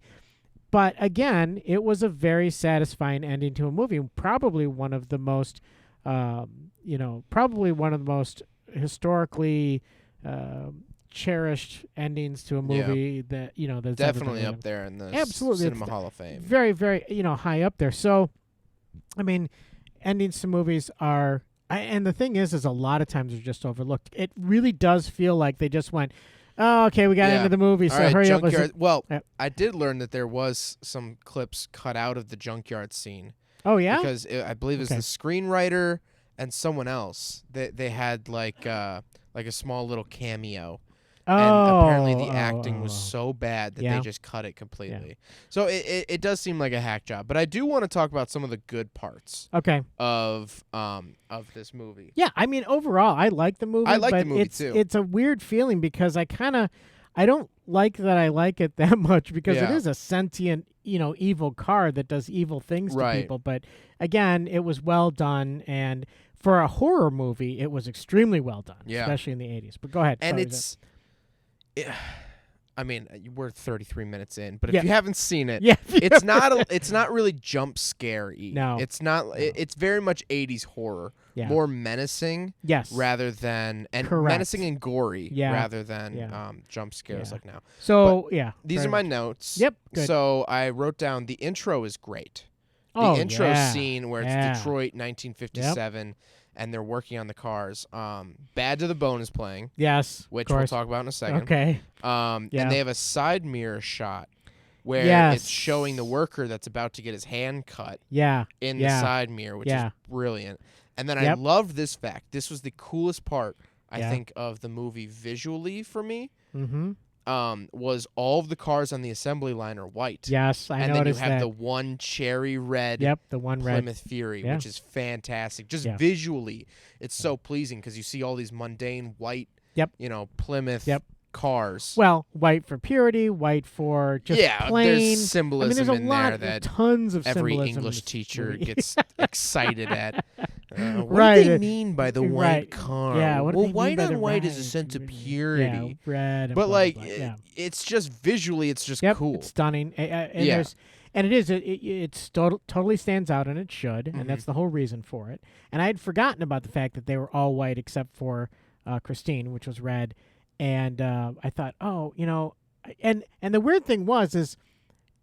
But again, it was a very satisfying ending to a movie, probably one of the most historically cherished endings to a movie that that's ever Definitely been up done. there in the Absolutely, Cinema it's Hall of Fame. Very, very high up there. So, I mean, endings to movies are, and the thing is a lot of times they're just overlooked. It really does feel like they just went, oh, okay, we got into the movie, so All right, hurry up. Junkyard. Well, Yeah. I did learn that there was some clips cut out of the junkyard scene. Oh yeah, Because I believe it was Okay. the screenwriter and someone else. They had like a small little cameo. And apparently the acting was so bad that they just cut it completely. So it does seem like a hack job. But I do want to talk about some of the good parts okay. of this movie. Yeah, I mean, overall, I like the movie. I like but the movie, it's, too. It's a weird feeling because I don't like that I like it that much because it Yeah. is a sentient, evil car that does evil things to Right. people. But again, it was well done, and for a horror movie, it was extremely well done, Yeah. especially in the 80s. But go ahead. And Sorry, I mean, we're 33 minutes in, but Yeah. if you haven't seen it, Yeah. it's not really jump scary. No. It's not. It's very much 80s horror, Yeah. more menacing Yes. rather than Correct. menacing and gory Yeah. rather than Yeah. Jump scares Yeah. like now. So, yeah. These very are my much. notes. Yep, good. So I wrote down the intro is great. The Oh, intro yeah. scene where it's Yeah. Detroit 1957 and they're working on the cars. Bad to the Bone is playing, Yes. which of we'll course. talk about in a second. Okay. And Yeah. they have a side mirror shot where Yes. it's showing the worker that's about to get his hand cut Yeah. in Yeah. the side mirror, which Yeah. is brilliant. And then I Yep. loved this fact. This was the coolest part, I Yeah. think, of the movie visually for me. Mm-hmm. Was all of the cars on the assembly line are white. Yes, I and then you noticed have that. the one cherry red Yep, the one red. Plymouth Fury, Yeah. which is fantastic. Just Yeah. visually, it's so pleasing because you see all these mundane white, Yep. Plymouth Yep. cars. Well, white for purity, white for just yeah, plain. there's symbolism I mean, there's a in lot, there that tons of every symbolism in English this teacher movie. gets excited at. What Right. do they mean by the white Right. car? Yeah, what do well, they mean white by on the white is a red? sense of Yeah, purity. red. And But blah, like, blah, blah. Yeah. it's just visually, it's just Yep, cool. it's stunning. And Yeah. and it is. It's totally stands out, and it should, and that's the whole reason for it. And I had forgotten about the fact that they were all white except for Christine, which was red. And I thought, and the weird thing is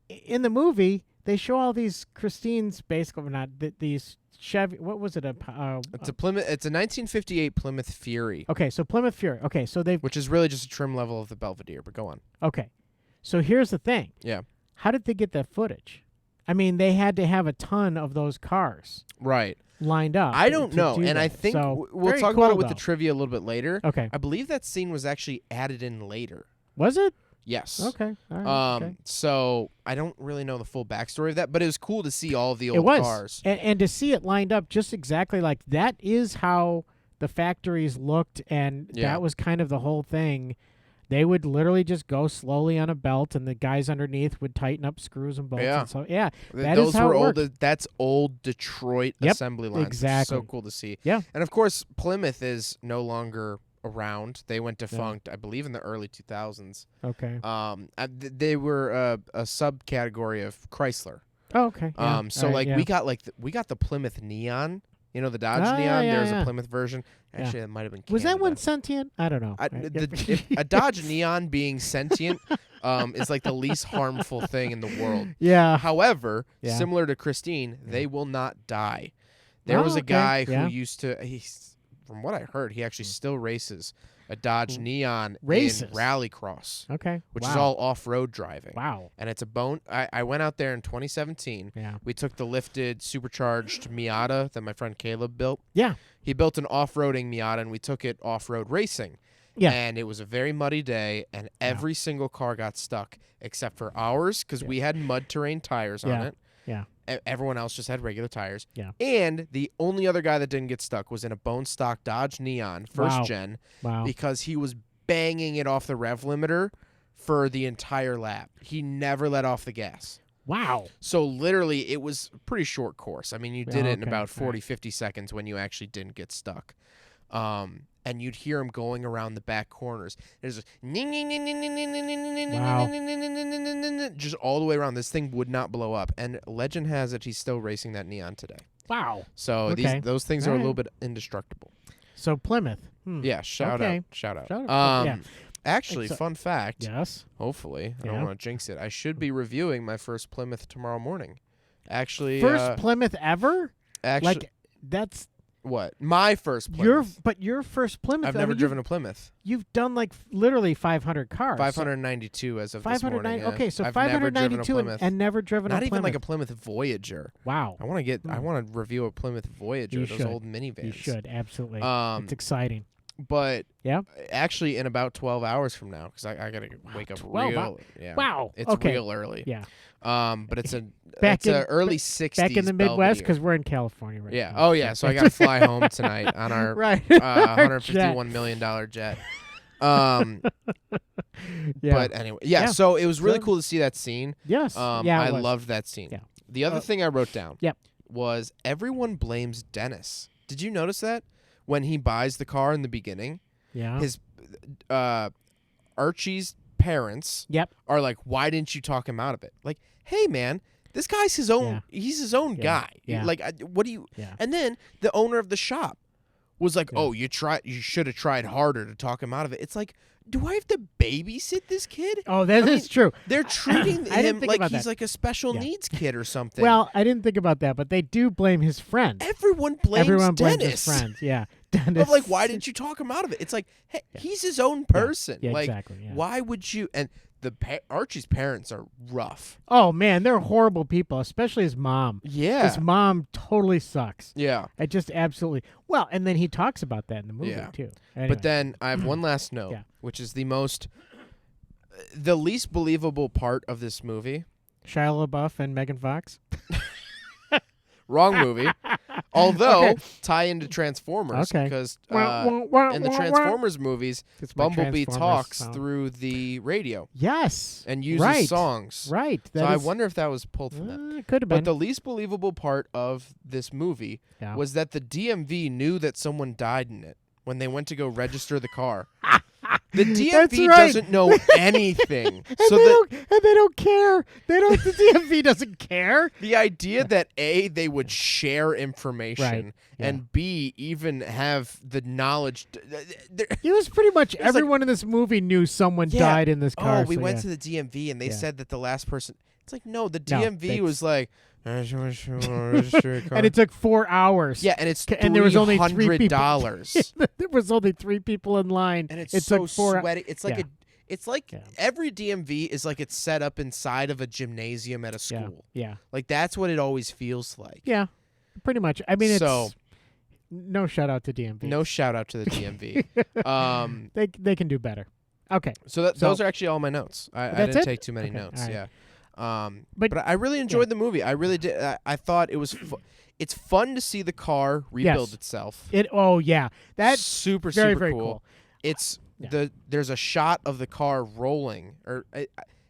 in the movie they show all these Christines, basically not these Chevy. What was it? It's a Plymouth. It's a 1958 Plymouth Fury, Okay, so Plymouth Fury. Okay, so they've. which is really just a trim level of the Belvedere. But go on. Okay, so here's the thing. Yeah. How did they get that footage? I mean, they had to have a ton of those cars Right. lined up. I don't to know, do and I that. think So, we'll very talk about cool, it with the though. trivia a little bit later. Okay, I believe that scene was actually added in later. was it? Yes. Okay, all right. Okay. So I don't really know the full backstory of that, but it was cool to see all of the It old was, cars. and to see it lined up just exactly like that is how the factories looked, and Yeah. that was kind of the whole thing. They would literally just go slowly on a belt, and the guys underneath would tighten up screws and bolts. Yeah. And so that Those is how were it old. worked. That's old Detroit Yep, assembly lines. exactly. So cool to see. Yeah. And of course, Plymouth is no longer around. They went defunct, I believe, in the early 2000s. Okay. They were a subcategory of Chrysler. Oh, okay. Yeah. So All right, yeah. we got the Plymouth Neon. You know the Dodge Ah, Neon. yeah, There's yeah. a Plymouth version. Yeah. Actually, that might have been. Was that one Canada. sentient? I don't know. A Dodge Neon being sentient is like the least harmful thing in the world. Yeah. However, Yeah. similar to Christine, they will not die. There was a okay. guy Yeah. who used to. From what I heard, he actually still races a Dodge Neon Races? in Rallycross, Okay. which wow. is all off-road driving. Wow. And it's a bone. I went out there in 2017. Yeah. We took the lifted, supercharged Miata that my friend Caleb built. Yeah. He built an off-roading Miata, and we took it off-road racing. Yeah. And it was a very muddy day, and every single car got stuck except for ours because we had mud terrain tires on Yeah. it. Yeah. Everyone else just had regular tires. Yeah. And the only other guy that didn't get stuck was in a bone stock Dodge Neon, first Wow. gen, Wow. because he was banging it off the rev limiter for the entire lap. He never let off the gas. Wow. So literally, it was a pretty short course. I mean, you did it in okay. about All 40, 50 seconds when you actually didn't get stuck. And you'd hear him going around the back corners. There's just just all the way around. This thing would not blow up. And legend has it he's still racing that Neon today. Wow. So Okay. those things are All a right. little bit indestructible. So Plymouth. Yeah, shout Okay. out. Shout out. Shout out. Yeah. Actually, So- fun fact. Yes. Hopefully, I Yeah. don't want to jinx it. I should be reviewing my first Plymouth tomorrow morning. Actually, First Plymouth ever? actually, Like that's what? My first Plymouth. your first Plymouth. I've I never mean, driven a Plymouth. You've done like literally 500 cars. 592 as of this morning. 590. Yeah. Okay, so I've never driven a 592 Plymouth. and never driven Not a even Plymouth. like a Plymouth Voyager. Wow. I want to get. I want to review a Plymouth Voyager. You Those should. old minivans. You should absolutely. Um, it's exciting. But Yeah. actually, in about 12 hours from now, because I gotta wake up 12 real. Yeah. Wow. It's Okay. real early. Yeah. But it's a Back in- early 60s. Back in the Midwest, Belvedere. because we're in California right Yeah. now. Oh yeah. So I got to fly home tonight on our Right. $151 million jet. Yeah. But anyway, yeah, Yeah. So it was really So- cool to see that scene. yes. Yeah. I it was. loved that scene. Yeah. The other thing I wrote down Yep. was everyone blames Dennis. Did you notice that when he buys the car in the beginning, Yeah. his Archie's parents Yep. are like, "Why didn't you talk him out of it?" Like, hey man, this guy's his own. Yeah. He's his own Yeah. guy. Yeah. Like, what do you? Yeah. And then the owner of the shop was like, Yeah. "Oh, you should have tried harder to talk him out of it." It's like, do I have to babysit this kid? Oh, that I is mean, true. They're treating I didn't him think like about he's that. like a special Yeah. needs kid or something. Well, I didn't think about that, but they do blame his friend. everyone blames Everyone blames Dennis. his friends. Yeah. Dennis. Of like, why didn't you talk him out of it? It's like, hey, he's his own person. Yeah, like, exactly. Yeah. why would you? And Archie's parents are rough. Oh man, they're horrible people, especially his mom. Yeah. His mom totally sucks. Yeah. It just absolutely. Well, and then he talks about that in the movie too. Anyway. But then I have one last note, which is the least believable part of this movie. Shia LaBeouf and Megan Fox. Wrong movie. Although, tie into Transformers. Because in the Transformers movies, Bumblebee talks through the radio. Yes. And uses songs. Right. So I wonder if that was pulled from that. It could have been. But the least believable part of this movie was that the DMV knew that someone died in it when they went to go register the car. The DMV doesn't know anything. And they don't care. The DMV doesn't care. The idea that A, they would share information, and B, even have the knowledge. It was pretty much everyone in this movie knew someone died in this car. Oh, we went to the DMV and they said that the last person. It's like, no, the DMV was like. And it took 4 hours. Yeah, and it's and there was only $3 people. There was only 3 people in line, and it so took 4 sweaty. It's like every DMV is like it's set up inside of a gymnasium at a school. Yeah. Like that's what it always feels like. Yeah, pretty much. I mean, it's no shout out to DMV. No shout out to the DMV. They can do better. Okay. So those are actually all my notes. I didn't take too many notes. Right. Yeah. But I really enjoyed the movie. I really did. I thought it was. It's fun to see the car rebuild itself. That's super very, super very cool. It's there's a shot of the car rolling, or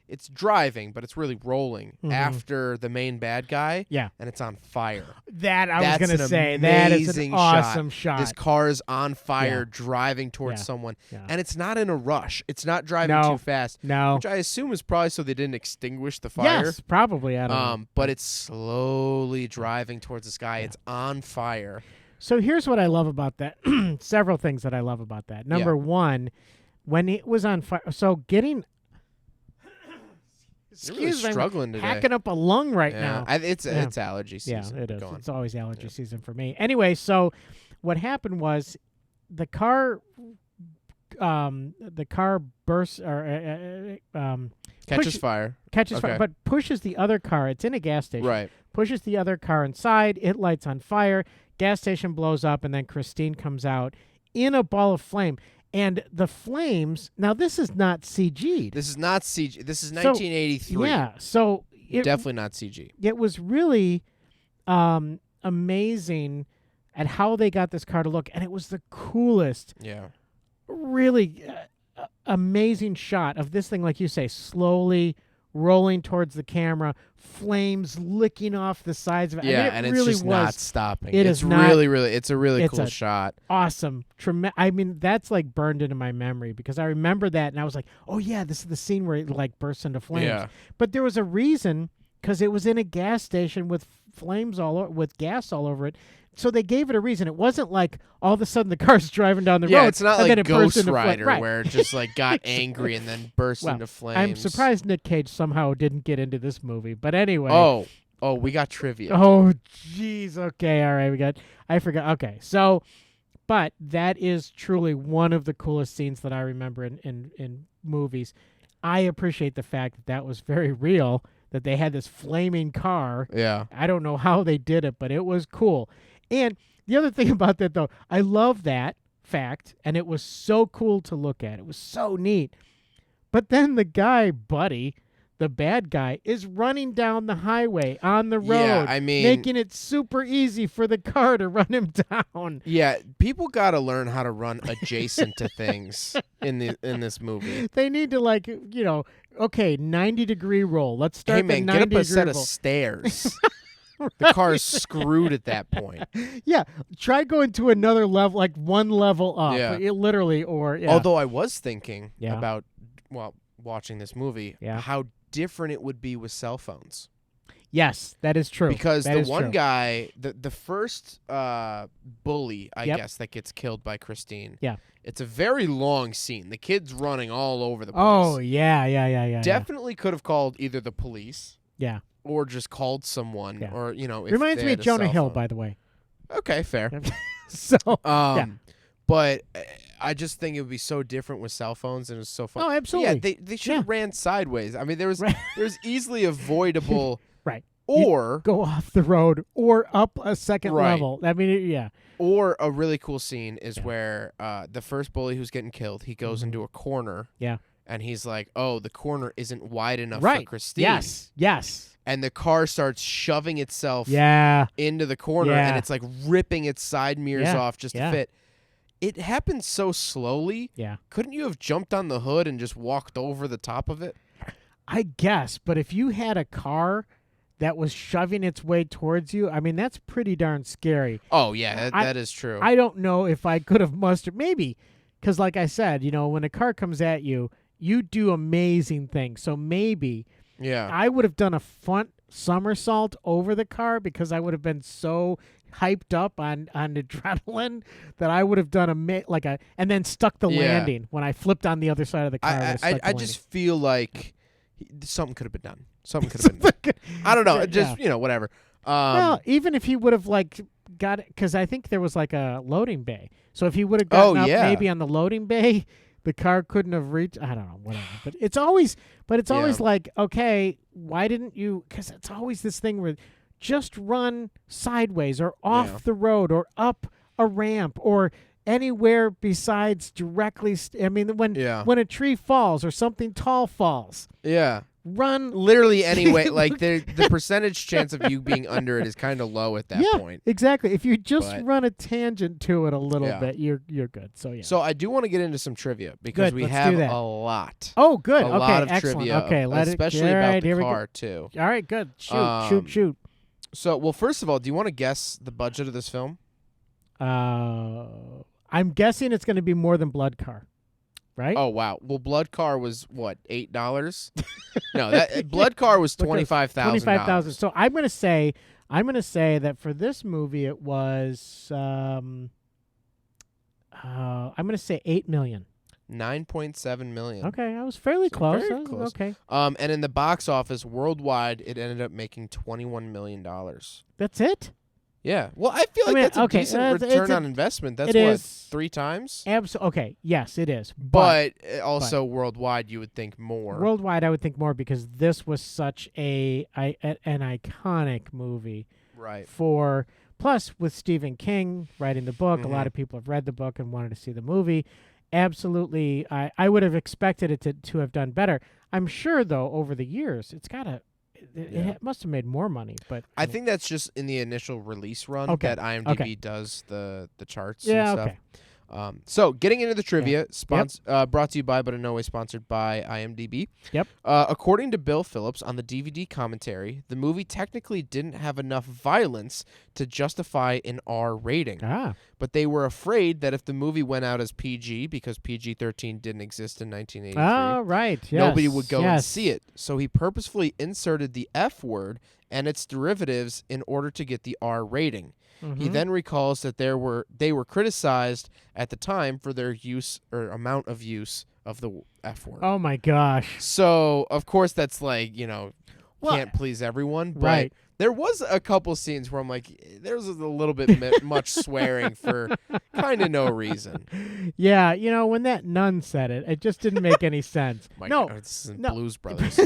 it's driving, but it's really rolling after the main bad guy. Yeah, and it's on fire. That I was gonna say. That is an awesome shot. This car is on fire, driving towards someone, and it's not in a rush. It's not driving too fast. No, which I assume is probably so they didn't extinguish the fire. Yes, probably. I don't know. But it's slowly driving towards the sky. It's on fire. So here's what I love about that. Several things that I love about that. Number one, when it was on fire. So getting. Excuse me, struggling today. Hacking up a lung right now. It's allergy season. Yeah, it is. It's always allergy season for me. Anyway, so what happened was the car bursts or catches fire. Fire, but pushes the other car. It's in a gas station. Right. Pushes the other car inside. It lights on fire. Gas station blows up, and then Christine comes out in a ball of flame. And the flames. Now this is not CG. This is not CG. This is 1983. Yeah. So definitely not CG. It was really amazing at how they got this car to look, and it was the coolest. Yeah. Really amazing shot of this thing, like you say, slowly rolling towards the camera, flames licking off the sides of it. Yeah, I mean, and really it's just not stopping. It's a really cool shot. Awesome. I mean, that's like burned into my memory because I remember that, and I was like, oh yeah, this is the scene where it like bursts into flames. Yeah. But there was a reason, because it was in a gas station with flames with gas all over it. So they gave it a reason. It wasn't like all of a sudden the car's driving down the road. Yeah, it's not and like then it Ghost Rider where it just like got angry and then burst into flames. I'm surprised Nick Cage somehow didn't get into this movie. But anyway. Oh, we got trivia. Oh, jeez. Okay, all right. I forgot. Okay, so, but that is truly one of the coolest scenes that I remember in movies. I appreciate the fact that was very real, that they had this flaming car. Yeah. I don't know how they did it, but it was cool. And the other thing about that, though, I love that fact, and it was so cool to look at. It was so neat. But then the guy, Buddy, the bad guy, is running down the highway on the road, yeah, I mean, making it super easy for the car to run him down. Yeah, people got to learn how to run adjacent to things in this movie. They need to, 90-degree roll. Let's start. Hey man, get up a set of roll. Stairs. The car's screwed at that point. Yeah, try going to another level, like one level up. Yeah. Literally, or yeah. Although I was thinking about watching this movie, how different it would be with cell phones. Yes, that is true. Because that the one guy, the first bully, I guess, that gets killed by Christine. Yeah. It's a very long scene. The kid's running all over the place. Oh, yeah. Definitely could have called either the police. Yeah. Or just called someone, or if reminds they me had of a Jonah cell Hill, phone. by the way. Okay, fair. So, but I just think it would be so different with cell phones, and it was so fun. Oh, absolutely. Yeah, they should have ran sideways. I mean, there was easily avoidable. Right. Or go off the road or up a second level. I mean, yeah. Or a really cool scene is where the first bully who's getting killed, he goes into a corner. Yeah. And he's like, "Oh, the corner isn't wide enough for Christine." Yes. And the car starts shoving itself into the corner, and it's like ripping its side mirrors off just to fit. It happens so slowly. Yeah. Couldn't you have jumped on the hood and just walked over the top of it? I guess, but if you had a car that was shoving its way towards you, I mean, that's pretty darn scary. Oh, yeah, that is true. I don't know if I could have mustered, maybe, because like I said, when a car comes at you, you do amazing things. So maybe I would have done a front somersault over the car because I would have been so hyped up on adrenaline that I would have done and then stuck the landing when I flipped on the other side of the car. I just feel like something could have been done. Something could have been done. I don't know. Just, whatever. Well, even if he would have got it, because I think there was a loading bay. So if he would have gotten up maybe on the loading bay, the car couldn't have reached. I don't know, whatever. But it's always like, okay, why didn't you? Because it's always this thing where just run sideways or off the road or up a ramp or anywhere besides directly. When a tree falls or something tall falls. Yeah. Run literally anyway. Like the percentage chance of you being under it is kind of low at that point. Exactly. If you just run a tangent to it a little bit, you're good. So yeah. So I do want to get into some trivia because we have a lot. Oh, good. A lot of excellent. trivia. Okay, especially about the car too. All right, good. Shoot. So, well, first of all, do you want to guess the budget of this film? I'm guessing it's going to be more than Blood Car. Right? Oh wow! Well, Blood Car was what, $8? No, that Blood Car was $25,000. $25,000. So I'm gonna say that for this movie it was I'm gonna say $8 million. $9.7 million. Okay, I was fairly close. Very close. Okay. And in the box office worldwide, it ended up making $21 million. That's it? Yeah. Well, I feel like that's a decent return on investment. That's what, 3 times? Okay. Yes, it is. But also worldwide, you would think more. Worldwide, I would think more because this was such an iconic movie. Right. Plus, with Stephen King writing the book, a lot of people have read the book and wanted to see the movie. Absolutely, I would have expected it to have done better. I'm sure, though, over the years, it must have made more money, but I think that's just in the initial release run that IMDb does the charts and stuff. Okay. So getting into the trivia, brought to you by, but in no way sponsored by, IMDb. Yep. According to Bill Phillips on the DVD commentary, the movie technically didn't have enough violence to justify an R rating. But they were afraid that if the movie went out as PG, because PG-13 didn't exist in 1983, nobody would go and see it. So he purposefully inserted the F word and its derivatives in order to get the R rating. He then recalls that they were criticized at the time for their use or amount of use of the F word. Oh my gosh. So, of course, that's can't please everyone, but there was a couple scenes where I'm like, there's a little bit much swearing for kind of no reason. Yeah, when that nun said it, it just didn't make any sense. God, this is Blues Brothers.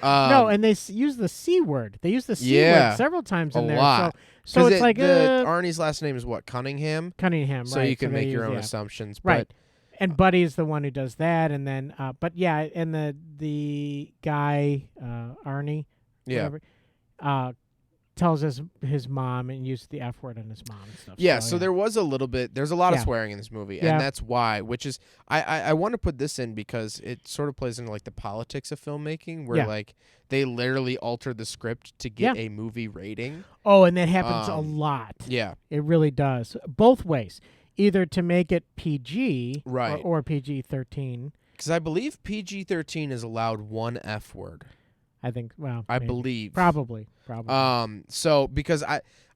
No, and they use the C word. They use the C word several times in there. Lot. So it's like Arnie's last name is what? Cunningham. Cunningham, so right? You can make your own assumptions, right? And Buddy is the one who does that, and then, and the guy Arnie, whatever, tells his mom and uses the F word on his mom and stuff. Yeah, so there was a little bit. There's a lot of swearing in this movie, and that's why. Which is, I want to put this in because it sort of plays into the politics of filmmaking, where they literally altered the script to get a movie rating. Oh, and that happens a lot. Yeah, it really does. Both ways, either to make it PG, or PG-13. Because I believe PG-13 is allowed one F word. I think. Well, I maybe. believe. Probably. So because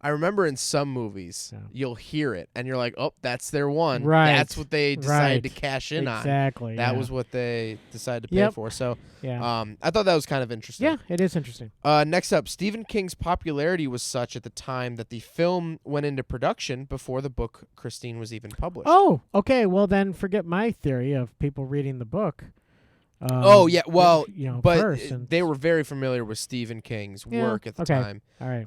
I remember in some movies you'll hear it and you're like, oh, that's their one. Right. That's what they decided to Right. cash in on. Exactly. That yeah. was what they decided to pay for. So Yeah. I thought that was kind of interesting. Yeah, it is interesting. Next up, Stephen King's popularity was such at the time that the film went into production before the book Christine was even published. Oh, okay. Well, then forget my theory of people reading the book. Oh yeah, well, but first and they were very familiar with Stephen King's work at the time, all right.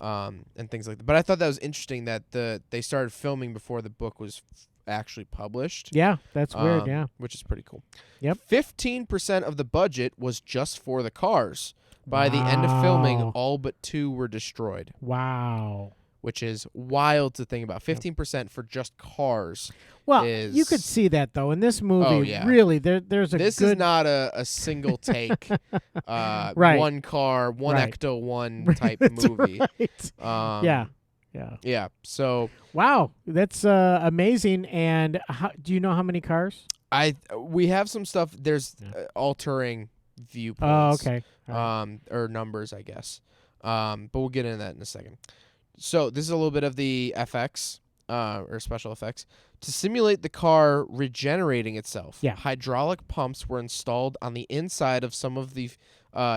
and things like that. But I thought that was interesting that they started filming before the book was actually published. Yeah, that's weird. Yeah, which is pretty cool. Yep. 15% of the budget was just for the cars. By the end of filming, Wow. all but 2 were destroyed, Wow. which is wild to think about. 15% for just cars. Well, is, you could see that though in this movie. Oh, yeah. Really, there's a This good. is not a single take, Right. one car, one Right. Ecto one type That's movie. right. Yeah. Yeah. So Wow, that's amazing. And do you know how many cars? we have some stuff. There's altering viewpoints. Oh, okay. All right. Or numbers, I guess. But we'll get into that in a second. So this is a little bit of the FX, or special effects. To simulate the car regenerating itself, hydraulic pumps were installed on the inside of some of the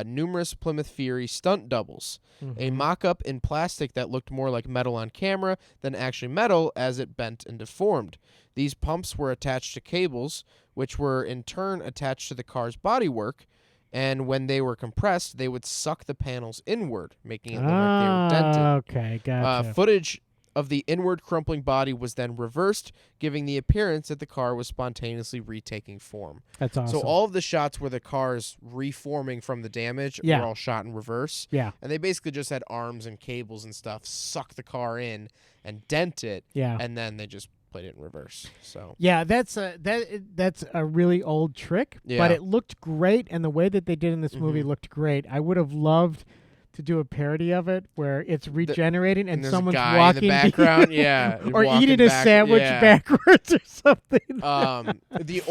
numerous Plymouth Fury stunt doubles. A mock-up in plastic that looked more like metal on camera than actually metal as it bent and deformed. These pumps were attached to cables, which were in turn attached to the car's bodywork, and when they were compressed, they would suck the panels inward, making it look like they were dented. Okay, gotcha. Footage of the inward crumpling body was then reversed, giving the appearance that the car was spontaneously retaking form. That's awesome. So all of the shots where the car's reforming from the damage were all shot in reverse. Yeah. And they basically just had arms and cables and stuff suck the car in and dent it. Yeah. And then they just played it in reverse. So yeah, that's a really old trick, but it looked great, and the way that they did in this movie looked great. I would have loved to do a parody of it where it's regenerating and there's someone's a guy walking in the background, or eating a sandwich backwards or something. The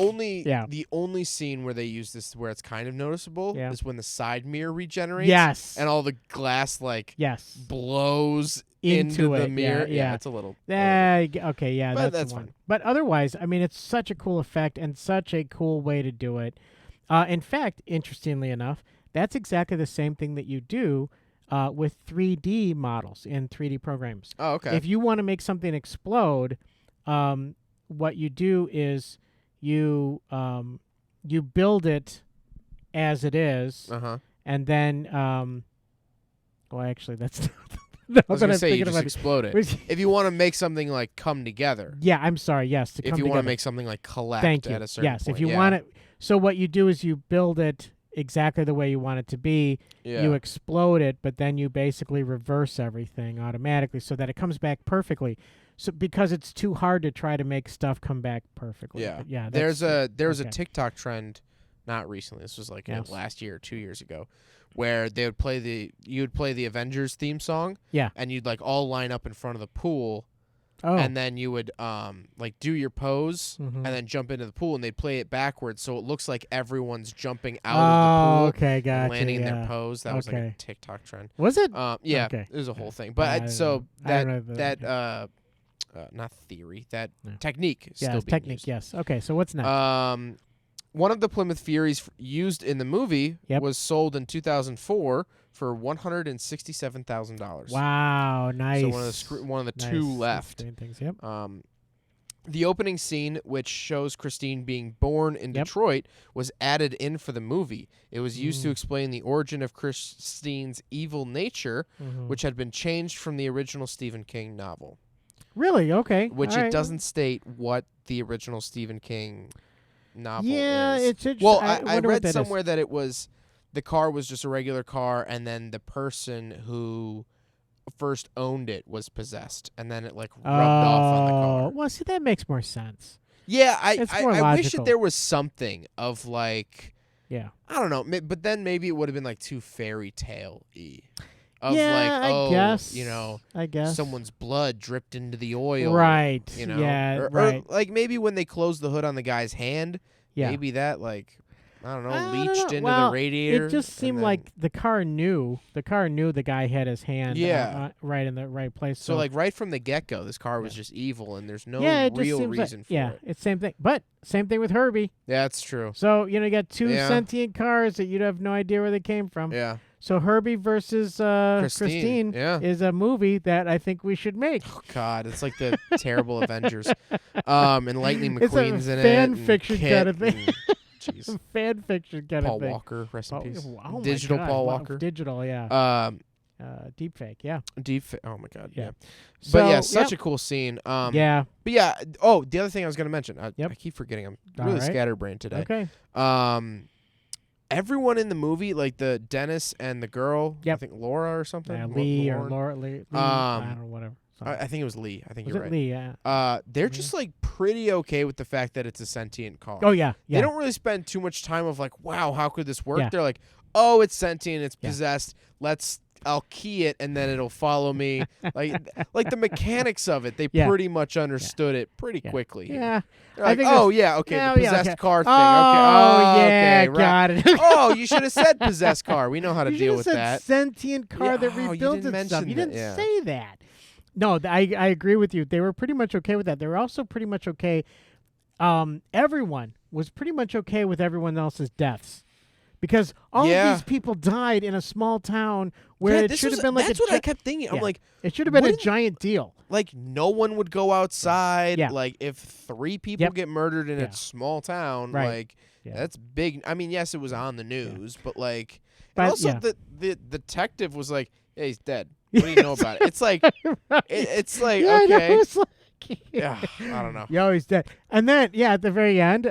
only scene where they use this where it's kind of noticeable is when the side mirror regenerates. Yes. And all the glass blows into the it. mirror. Yeah, it's a little. Okay, yeah, But that's the one. fine. But otherwise, I mean, it's such a cool effect and such a cool way to do it. In fact, interestingly enough, that's exactly the same thing that you do with 3D models in 3D programs. Oh, okay. If you want to make something explode, what you do is you build it as it is, and then well, actually, that's not. No, I was going to say you just explode it. If you want to make something like come together. Yeah, I'm sorry. Yes, if you want to make something like collect Thank you. at a certain yes, point. if you want it. So what you do is you build it exactly the way you want it to be. Yeah. You explode it, but then you basically reverse everything automatically so that it comes back perfectly. So because it's too hard to try to make stuff come back perfectly. Yeah. But yeah. There was a okay. TikTok trend, not recently. This was like last year or 2 years ago, where they would you would play the Avengers theme song. Yeah. And you'd like all line up in front of the pool. Oh. And then you would like do your pose and then jump into the pool, and they'd play it backwards so it looks like everyone's jumping out of the pool okay, gotcha, and landing in their pose. That was like a TikTok trend. Was it? Yeah, okay. it was a whole thing. But that not theory, that technique is still being technique, used. yes. Okay, so what's next? One of the Plymouth Furies used in the movie was sold in 2004 for $167,000. Wow, nice. So one of the nice. two left. Things, yep. The opening scene, which shows Christine being born in Detroit, was added in for the movie. It was used to explain the origin of Christine's evil nature, which had been changed from the original Stephen King novel. Really? Okay. Which all right. doesn't state what the original Stephen King novel yeah, is. it's interesting. Well, I I read read somewhere that it was the car was just a regular car, and then the person who first owned it was possessed, and then it like rubbed off on the car. Well, see, that makes more sense. Yeah, It's more I wish logical. that there was something of like, yeah, I don't know, but then maybe it would have been like too fairy tale-y. Of yeah, like, oh, I guess. you know, I guess someone's blood dripped into the oil. Right. You know? Yeah. Or right. like maybe when they closed the hood on the guy's hand, Yeah. maybe that like I don't know, I don't leached know. into Well, the radiator. It just seemed like the car knew the guy had his hand right in the right place. So like right from the get-go, this car was just evil, and there's no it just real seems reason for like, it. it's same thing. But same thing with Herbie. Yeah, that's true. So, you got two sentient cars that you'd have no idea where they came from. Yeah. So Herbie versus Christine is a movie that I think we should make. Oh, God, it's like the terrible Avengers. And Lightning It's McQueen's a in it. fan fiction kind of thing. Jeez. Fan fiction kind Paul of thing. Walker, rest in peace. Oh my Digital God. Paul Wow, Walker. Digital, yeah. Deep fake, yeah. Oh my God, Yeah. But yeah, So, such a cool scene. yeah. But yeah, the other thing I was going to mention. I keep forgetting. I'm All really right. scatterbrained today. Okay. Everyone in the movie, like the Dennis and the girl, I think Laura or something. Lee or Lauren. Laura. Lee, I don't know, whatever. I think it was Lee. I think Was you're it right. Lee, yeah. They're just like pretty okay with the fact that it's a sentient car. Oh, yeah. They don't really spend too much time of like, wow, how could this work? Yeah. They're like, oh, it's sentient, it's possessed. I'll key it and then it'll follow me. like the mechanics of it, they pretty much understood it pretty quickly. Yeah. They're like, think the possessed car thing. Oh, okay. yeah, right. got it. Oh, you should have said possessed car. We know how to You deal should've with said that. sentient car Yeah, that you rebuilds didn't itself. mention You that, didn't say that. No, I agree with you. They were pretty much okay with that. They were also pretty much okay. Everyone was pretty much okay with everyone else's deaths. Because all of these people died in a small town where it should have been like that's what I kept thinking. I'm like, it should have been a wouldn't- giant deal. like no one would go outside. Yeah. Like if 3 people get murdered in a small town, Right. like that's big. I mean, yes, it was on the news, but like, But, and also the detective was like, "Hey, he's dead. What do you know about it?" It's like, it's like Yeah, I know, okay, it's like- yeah, I don't know. Yo, he's dead. And then, at the very end,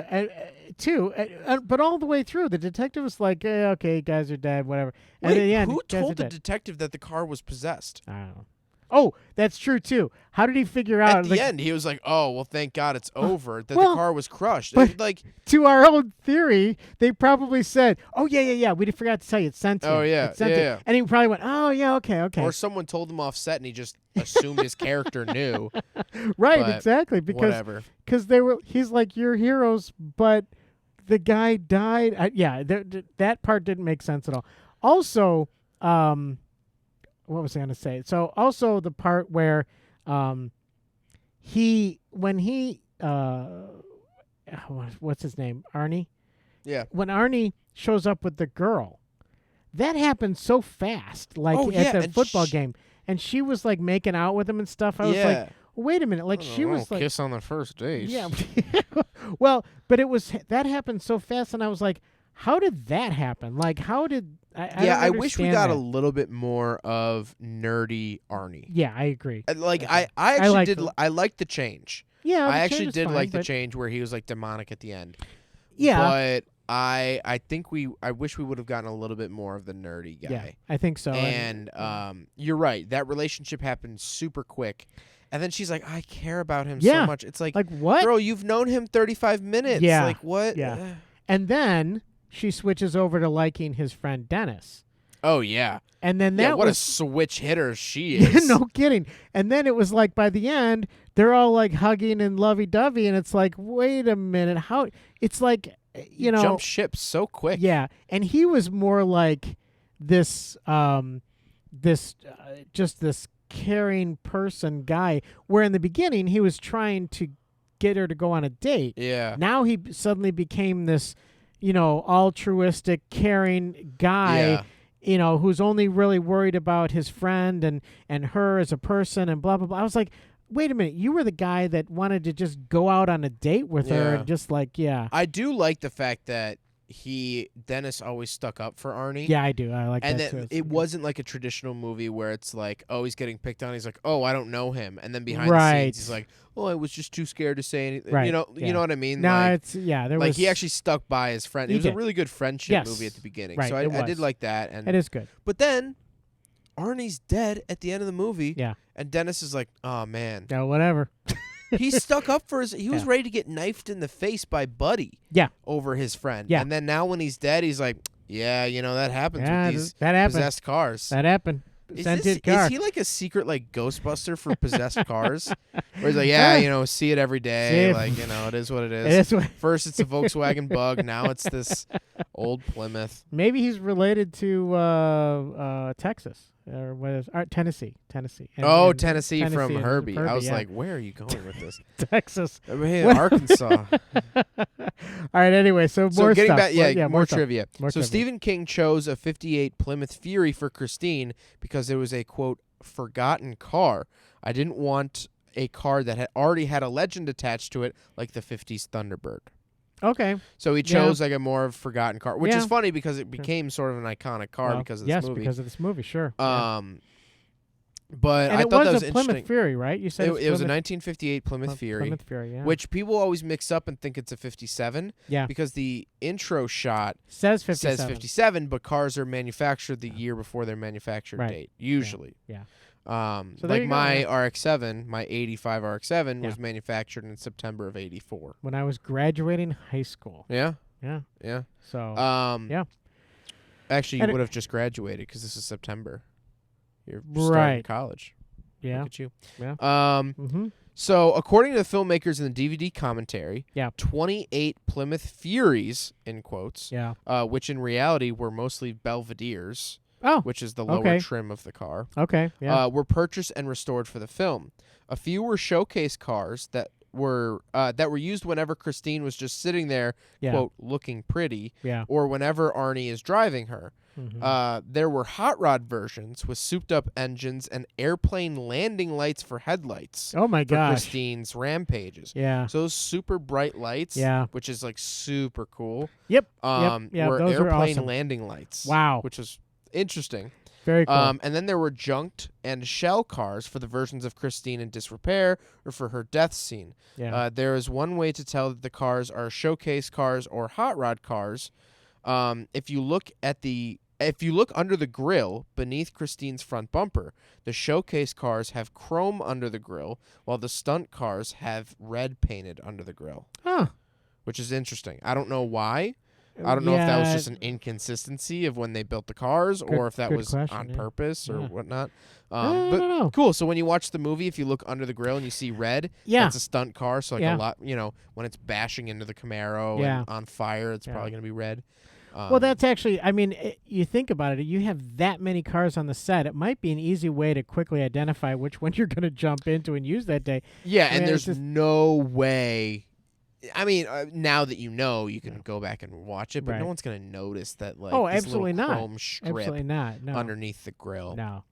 but all the way through, the detective was like, okay, guys are dead, whatever. And Wait, at the end, who guys are told the dead. detective that the car was possessed? I don't know. Oh, that's true, too. How did he figure out? At the end, he was like, "Oh, well, thank God it's over. That well, the car was crushed." but- Like, To our own theory, they probably said, oh, yeah, we forgot to tell you, it's sentient. Oh, yeah, It's sentient. yeah. And he probably went, oh, yeah, okay. or someone told him off set, and he just assumed his character knew. Right, but exactly. Because whatever. he's like, you're heroes, but the guy died. That part didn't make sense at all. Also, what was I going to say? So also the part where when he what's his name? Arnie? Yeah. When Arnie shows up with the girl, that happened so fast, like Oh, at yeah, the and football game. And she was like making out with him and stuff. I was like, wait a minute. Like she was like, kiss on the first date. yeah. Well, but that happened so fast, and I was like, how did that happen? Like, how did I wish we got a that. little bit more of nerdy Arnie. Yeah, I agree. Like Okay. I actually liked did. him. I liked the change. Yeah, I the actually change is did fine, like the but- change where he was like demonic at the end. Yeah, But I think I wish we would have gotten a little bit more of the nerdy guy. yeah, I think so. And you're right. That relationship happened super quick. And then she's like, I care about him Yeah. so much. It's like what? girl, you've known him 35 minutes. Yeah. Like, what? Yeah. And then she switches over to liking his friend Dennis. Oh, yeah. And then Yeah, that what a was switch hitter she is. no kidding. And then it was like by the end, they're all like hugging and lovey-dovey, and it's like, wait a minute, how? It's like, Jump ship so quick. Yeah, and he was more like this, just this caring person guy. Where in the beginning he was trying to get her to go on a date. Yeah. Now he suddenly became this, altruistic, caring guy. Yeah. Who's only really worried about his friend and her as a person and blah blah blah. I was like, wait a minute, you were the guy that wanted to just go out on a date with her Yeah. and just like, yeah. I do like the fact that Dennis always stuck up for Arnie. Yeah, I do. I like And that that too. it wasn't like a traditional movie where it's like, oh, he's getting picked on. He's like, oh, I don't know him. And then behind the Right. scenes, he's like, oh, I was just too scared to say anything. Right. You know Yeah. what I mean? No, like, it's there like was he actually stuck by his friend. He It was did. a really good friendship Yes. movie at the beginning. Right, So it I did was. like that. And it is good. But then Arnie's dead at the end of the movie. Yeah. And Dennis is like, oh man. Yeah, whatever. He stuck up for he was Yeah. ready to get knifed in the face by Buddy. Yeah. Over his friend. Yeah. And then now when he's dead, he's like, yeah, that happens Yeah, with these that happened. possessed cars. That happened. scented car. Is he like a secret like Ghostbuster for possessed cars? Where he's like, yeah, see it every day. Like, it is what it is. It is what- First it's a Volkswagen Bug. Now it's this old Plymouth. Maybe he's related to Texas or what is Tennessee. Tennessee from Herbie. I was yeah. like, where are you going with this? Texas. I mean, Arkansas. All right. Anyway, so more getting stuff. back, more stuff. trivia. More So trivia. Stephen King chose a '58 Plymouth Fury for Christine because it was a quote forgotten car. I didn't want a car that had already had a legend attached to it, like the '50s Thunderbird. Okay. So he chose like a more forgotten car, which is Yeah. funny because it became sort of an iconic car Well, because of this yes, movie. because of this movie, sure. But and I it thought was that was a interesting. Plymouth Fury, right? You said It was a Plymouth, 1958 Plymouth Fury, Plymouth Fury, yeah. which people always mix up and think it's a '57 yeah. because the intro shot says 57. says '57, but cars are manufactured the year before their manufacture Right. date, usually. Yeah. So there like you go, my yeah. RX-7, my '85 RX-7 Yeah. was manufactured in September of '84. When I was graduating high school. Yeah, Yeah. yeah. So Yeah. Actually, you And it- would have just graduated because this is September. You're Right. starting college. yeah. Look at you. Yeah. Mm-hmm. So, according to the filmmakers in the DVD commentary, Yeah. 28 Plymouth Furies, in quotes, Yeah. which in reality were mostly Belvederes, Oh. which is the lower Okay. trim of the car, Okay. Yeah. were purchased and restored for the film. A few were showcase cars that were used whenever Christine was just sitting there, Yeah. quote, looking pretty, yeah. or whenever Arnie is driving her. Mhm. There were hot rod versions with souped-up engines and airplane landing lights for headlights. Oh my For gosh. Christine's Rampages. Yeah. So those super bright lights, Yeah. which is like super cool. Yep. Yeah, those were are airplane awesome. landing lights. Wow. Which was interesting. Very cool. And then there were junked and shell cars for the versions of Christine in disrepair or for her death scene. yeah. There is one way to tell that the cars are showcase cars or hot rod cars. If you look under the grill beneath Christine's front bumper, the showcase cars have chrome under the grill, while the stunt cars have red painted under the grill, Huh. which is interesting. I don't know why. I don't know if that was Yeah. just an inconsistency of when they built the cars or if that good was question, on yeah. purpose or Yeah. whatnot. I But don't know. cool. So when you watch the movie, if you look under the grill and you see red, Yeah. that's a stunt car. So like Yeah. a lot, when it's bashing into the Camaro Yeah. and on fire, it's Yeah. probably going to be red. Well, that's actually, I mean, you think about it, you have that many cars on the set. It might be an easy way to quickly identify which one you're going to jump into and use that day. Yeah, I and mean, there's it's just- no way. I mean, now that you know, you can go back and watch it, but no Right. one's going to notice that, like, Oh, this absolutely little not. chrome strip Absolutely not. No. underneath the grill. No.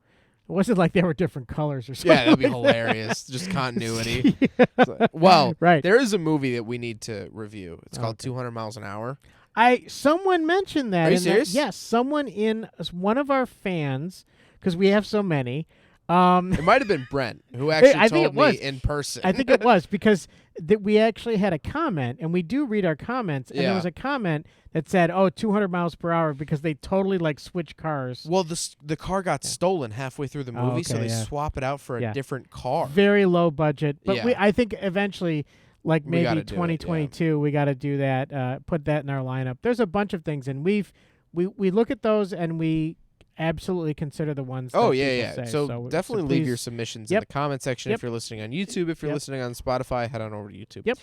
It wasn't like they were different colors or something. Yeah, that'd be like that. hilarious. Just continuity. Well, Right. there is a movie that we need to review. It's called Okay. 200 Miles an Hour. Someone mentioned that. Are you in the- serious? yes, someone in one of our fans, because we have so many. It might have been Brent who actually I think told it was. me in person. I think it was because we actually had a comment, and we do read our comments, and there Yeah. was a comment that said, 200 miles per hour because they totally like switch cars. Well, the car got stolen halfway through the movie, so okay, they yeah. swap it out for a Yeah. different car. Very low budget, but Yeah. I think eventually, like We gotta maybe do it, 2022, we got to do that. Put that in our lineup. There's a bunch of things, and we look at those and we absolutely consider the ones. Oh that yeah, people yeah. say. So definitely leave your please- submissions Yep. in the comment section Yep. if you're listening on YouTube. If you're Yep. listening on Spotify, head on over to YouTube. Yep.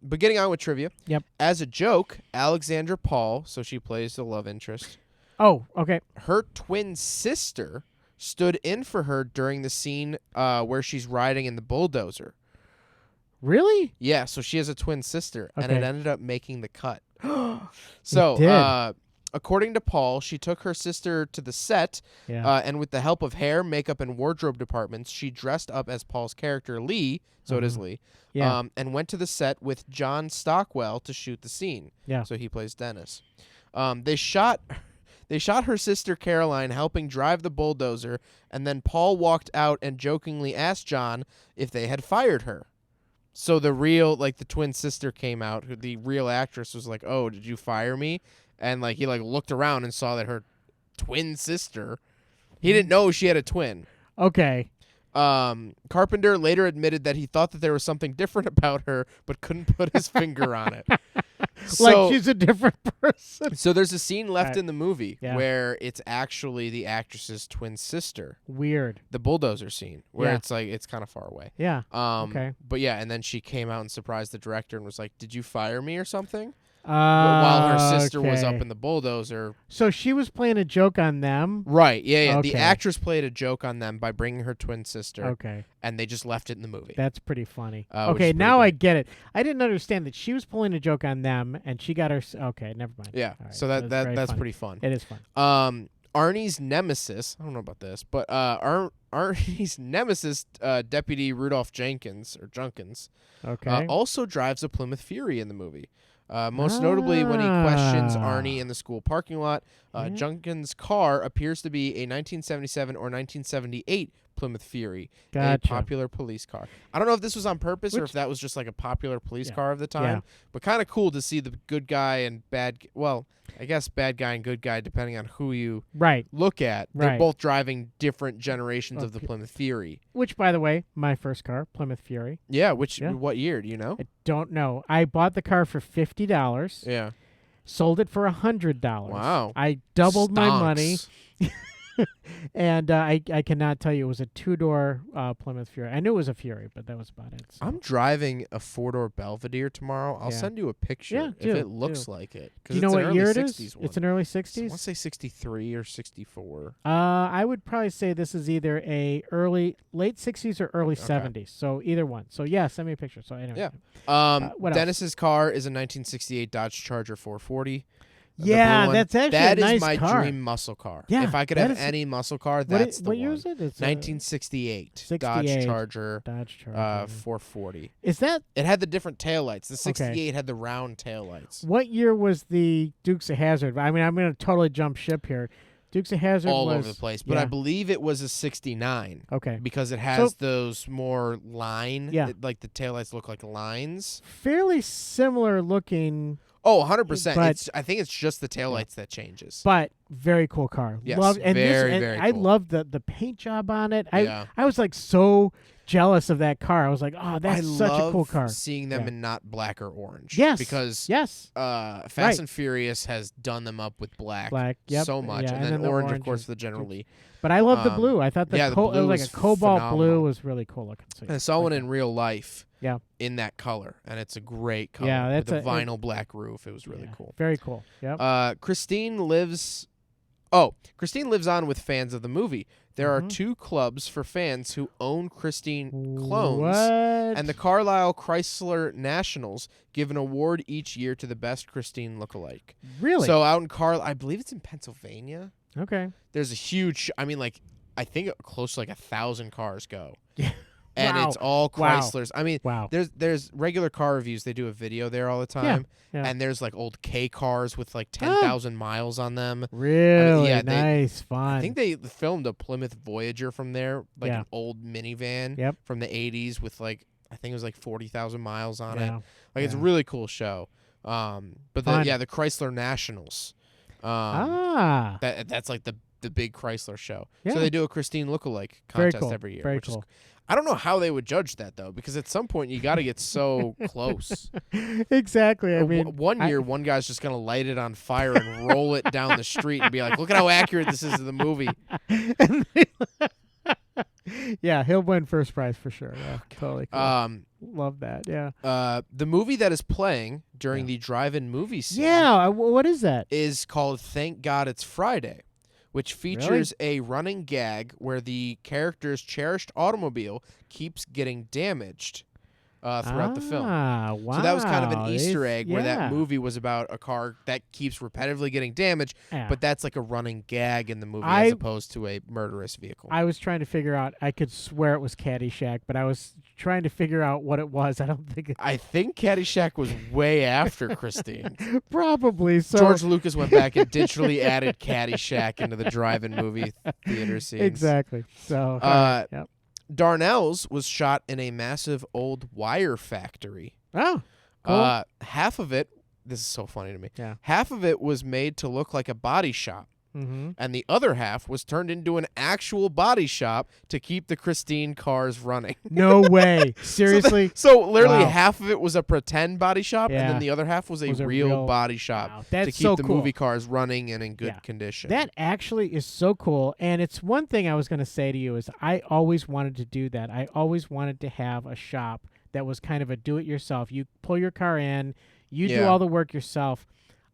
But getting on with trivia. Yep. As a joke, Alexandra Paul, so she plays the love interest. Oh, okay. Her twin sister stood in for her during the scene where she's riding in the bulldozer. Really? Yeah, so she has a twin sister, and it Okay. ended up making the cut. So, did. according to Paul, she took her sister to the set, Yeah. and with the help of hair, makeup, and wardrobe departments, she dressed up as Paul's character, Lee, so it is Lee, Yeah. and went to the set with John Stockwell to shoot the scene. Yeah. So he plays Dennis. They shot her sister Caroline helping drive the bulldozer, and then Paul walked out and jokingly asked John if they had fired her. So the twin sister came out. The real actress was like, "Oh, did you fire me?" And he looked around and saw that her twin sister. He didn't know she had a twin. Okay. Carpenter later admitted that he thought that there was something different about her, but couldn't put his finger on it. So, like she's a different person. so there's a scene left Right. in the movie Yeah. where it's actually the actress's twin sister, Weird. the bulldozer scene, where Yeah. it's like it's kind of far away. Yeah. Okay. But yeah, and then she came out and surprised the director and was like, "Did you fire me or something?" Uh, While her sister was up okay. in the bulldozer. So she was playing a joke on them. Right. Yeah. Yeah. The Okay. actress played a joke on them by bringing her twin sister, Okay. and they just left it in the movie. That's pretty funny. Which is Okay, pretty now good. I get it. I didn't understand that she was pulling a joke on them, and she got her. Okay, never mind. Yeah. All right, So that's very that's funny. pretty fun. It is fun. Arnie's nemesis. I don't know about this, but Arnie's nemesis, Deputy Rudolph Jenkins or Junkins, Okay. also drives a Plymouth Fury in the movie. Most notably, when he questions Ah. Arnie in the school parking lot, Yeah. Junkins' car appears to be a 1977 or 1978 Plymouth Fury, a Gotcha. popular police car. I don't know if this was on purpose or Which- if that was just like a popular police Yeah. car of the time, Yeah. but kind of cool to see the good guy and bad. Well, I guess bad guy and good guy, depending on who you Right. look at. They're Right. both driving different generations of the Okay. Plymouth Fury. Which, by the way, my first car, Plymouth Fury. Yeah, Yeah. what year do you know? I don't know. I bought the car for $50. Yeah. Sold it for $100. Wow. I doubled my money, Stonks. and I cannot tell you it was a 2-door Plymouth Fury. I knew it was a Fury, but that was about it. So. I'm driving a 4-door Belvedere tomorrow. I'll Yeah. send you a picture Yeah, if do, it looks do. like it. 'Cause Do you know it's an what early year it 60s is? One. It's an early I 60s. want to say 63 or 64. I would probably say this is either late 60s or early 70s. So either one. So yeah, send me a picture. So anyway. Yeah. What else? Dennis's car is a 1968 Dodge Charger 440. The Yeah, blue one. that's actually That a is nice my car. dream muscle car. Yeah, If I could that have is- any muscle car, that's the what one. year is it? It's 1968 Dodge 68. Charger Dodge Charger. 440. Is that It had the different taillights. The 68 had the round taillights. what year was the Dukes of Hazzard? I mean, I'm going to totally jump ship here. Dukes of Hazzard All was over the place. But I yeah. believe it was a 69 Okay. because it has So- those more line, Yeah. like the taillights look like lines. Fairly similar looking, Oh, 100%. But- I think it's just the taillights that changes. but very cool car. Yes, and very, and very I cool. love the paint job on it. Yeah. I was like so jealous of that car. I was like, oh, that's I such a cool love car. seeing them Yeah. in not black or orange. Yes. Because yes. Fast Right. and Furious has done them up with black, Yep. so much. Yeah, and then the orange, of course, is- for the General Lee. But I love the Um, blue. I thought yeah, the it was blue like is a cobalt phenomenal. blue was really cool looking. So, And I saw one okay. in real life Yeah. in that color, and it's a great color. Yeah, with that's the a- vinyl black roof. It was really Yeah, cool. Very cool. Yep. Christine lives on with fans of the movie. There are 2 clubs for fans who own Christine clones. What? And the Carlisle Chrysler Nationals give an award each year to the best Christine lookalike. Really? So out in I believe it's in Pennsylvania. okay. There's a huge, I think close to 1,000 cars go. Yeah. And Wow. it's all Wow. Chryslers. I mean, Wow. there's regular car reviews. They do a video there all the time. yeah. And there's old K cars with 10,000 miles on them. Really yeah, nice, fun. I think they filmed a Plymouth Voyager from there, Yeah. an old minivan Yep. from the 80s with I think it was 40,000 miles on Yeah. it. It's a Yeah. really cool show. But Fun. the Chrysler Nationals. That's the big Chrysler show. Yeah. So they do a Christine lookalike Very contest cool. every year. Very which cool. Is, I don't know how they would judge that though, because at some point you got to get so close. Exactly. I mean, One year, one guy's just gonna light it on fire and roll it down the street and be like, "Look at how accurate this is to the movie." yeah, he'll win first prize for sure. Yeah, totally cool. Love that. Yeah. The movie that is playing during the drive-in movie scene Yeah. What is that? is called "Thank God It's Friday," which features a running gag where the character's cherished automobile keeps getting damaged throughout the film. Wow. So that was kind of an Easter It's- egg where yeah. that movie was about a car that keeps repetitively getting damaged, Yeah. but that's like a running gag in the movie I- as opposed to a murderous vehicle. I was trying to figure out. I could swear it was Caddyshack, but I was trying to figure out what it was. I don't think I think Caddyshack was way after Christine. probably. So George Lucas went back and digitally added Caddyshack into the drive-in movie theater scenes. exactly. So yep. Darnell's was shot in a massive old wire factory. Oh, cool. Half of it, this is so funny to me. Yeah. Half of it was made to look like a body shop, and the other half was turned into an actual body shop to keep the Christine cars running. No way. Seriously? So literally Wow. half of it was a pretend body shop, and Yeah. then the other half was a real body shop Wow, to that's keep so the cool. movie cars running and in good Yeah. condition. That actually is so cool. And it's one thing I was going to say to you is I always wanted to do that. I always wanted to have a shop that was kind of a do-it-yourself. You pull your car in, you do Yeah. all the work yourself.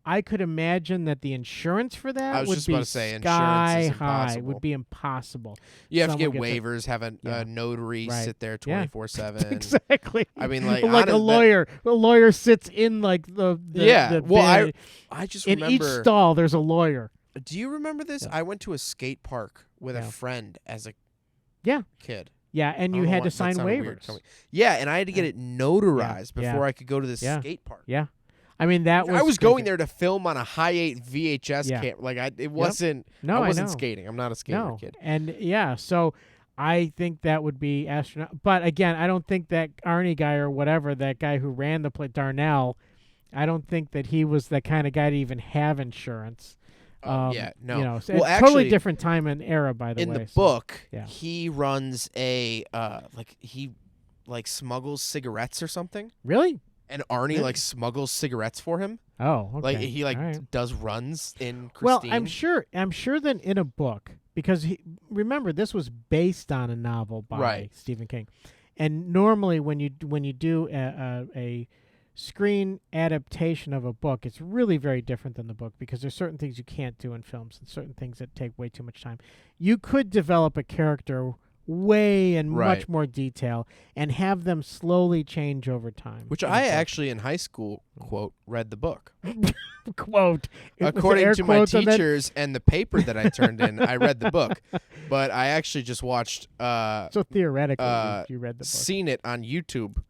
I could imagine that the insurance for that I was would just be about to say, insurance sky is high. impossible. Would be impossible. You have to get Someone gets waivers, have a notary Right. sit there Yeah. 24/7. Exactly. I mean, like, a honest- lawyer. A lawyer sits in like the Yeah. Well, bed. I just in remember. each stall there's a lawyer. Do you remember this? Yeah. I went to a skate park with a Yeah. friend as a Yeah. kid. Yeah, and I you don't know had why to that sign sounded weird waivers. coming- Yeah, and I had to get it notarized Yeah. before I could go to this Yeah. skate park. Yeah. I mean that was I was going crazy. there to film on a Hi8 VHS Yeah. camera. Like it wasn't. No, I I wasn't know. skating. I'm not a skater No. kid. And yeah, so I think that would be astronaut. But again, I don't think that Arnie guy or whatever, that guy who ran the place, Darnell, I don't think that he was the kind of guy to even have insurance. Yeah, no. You know, so Well, it's totally actually, different time and era, by the In way. the so- book, yeah. he runs a he smuggles cigarettes or something, Really? and Arnie Really? smugles cigarettes for him. Oh, okay. Like he All right. does runs in Well, Christine. I'm sure that in a book, because remember this was based on a novel by Right. Stephen King, and normally when you do a screen adaptation of a book, it's really very different than the book because there's certain things you can't do in films and certain things that take way too much time. You could develop a character way and Right. much more detail and have them slowly change over time. Which in I the book. actually in high school read the book. quote with the According air to my quotes on that. teachers and the paper that I turned in, I read the book, but I actually just watched So theoretically, you read the book. seen it on YouTube.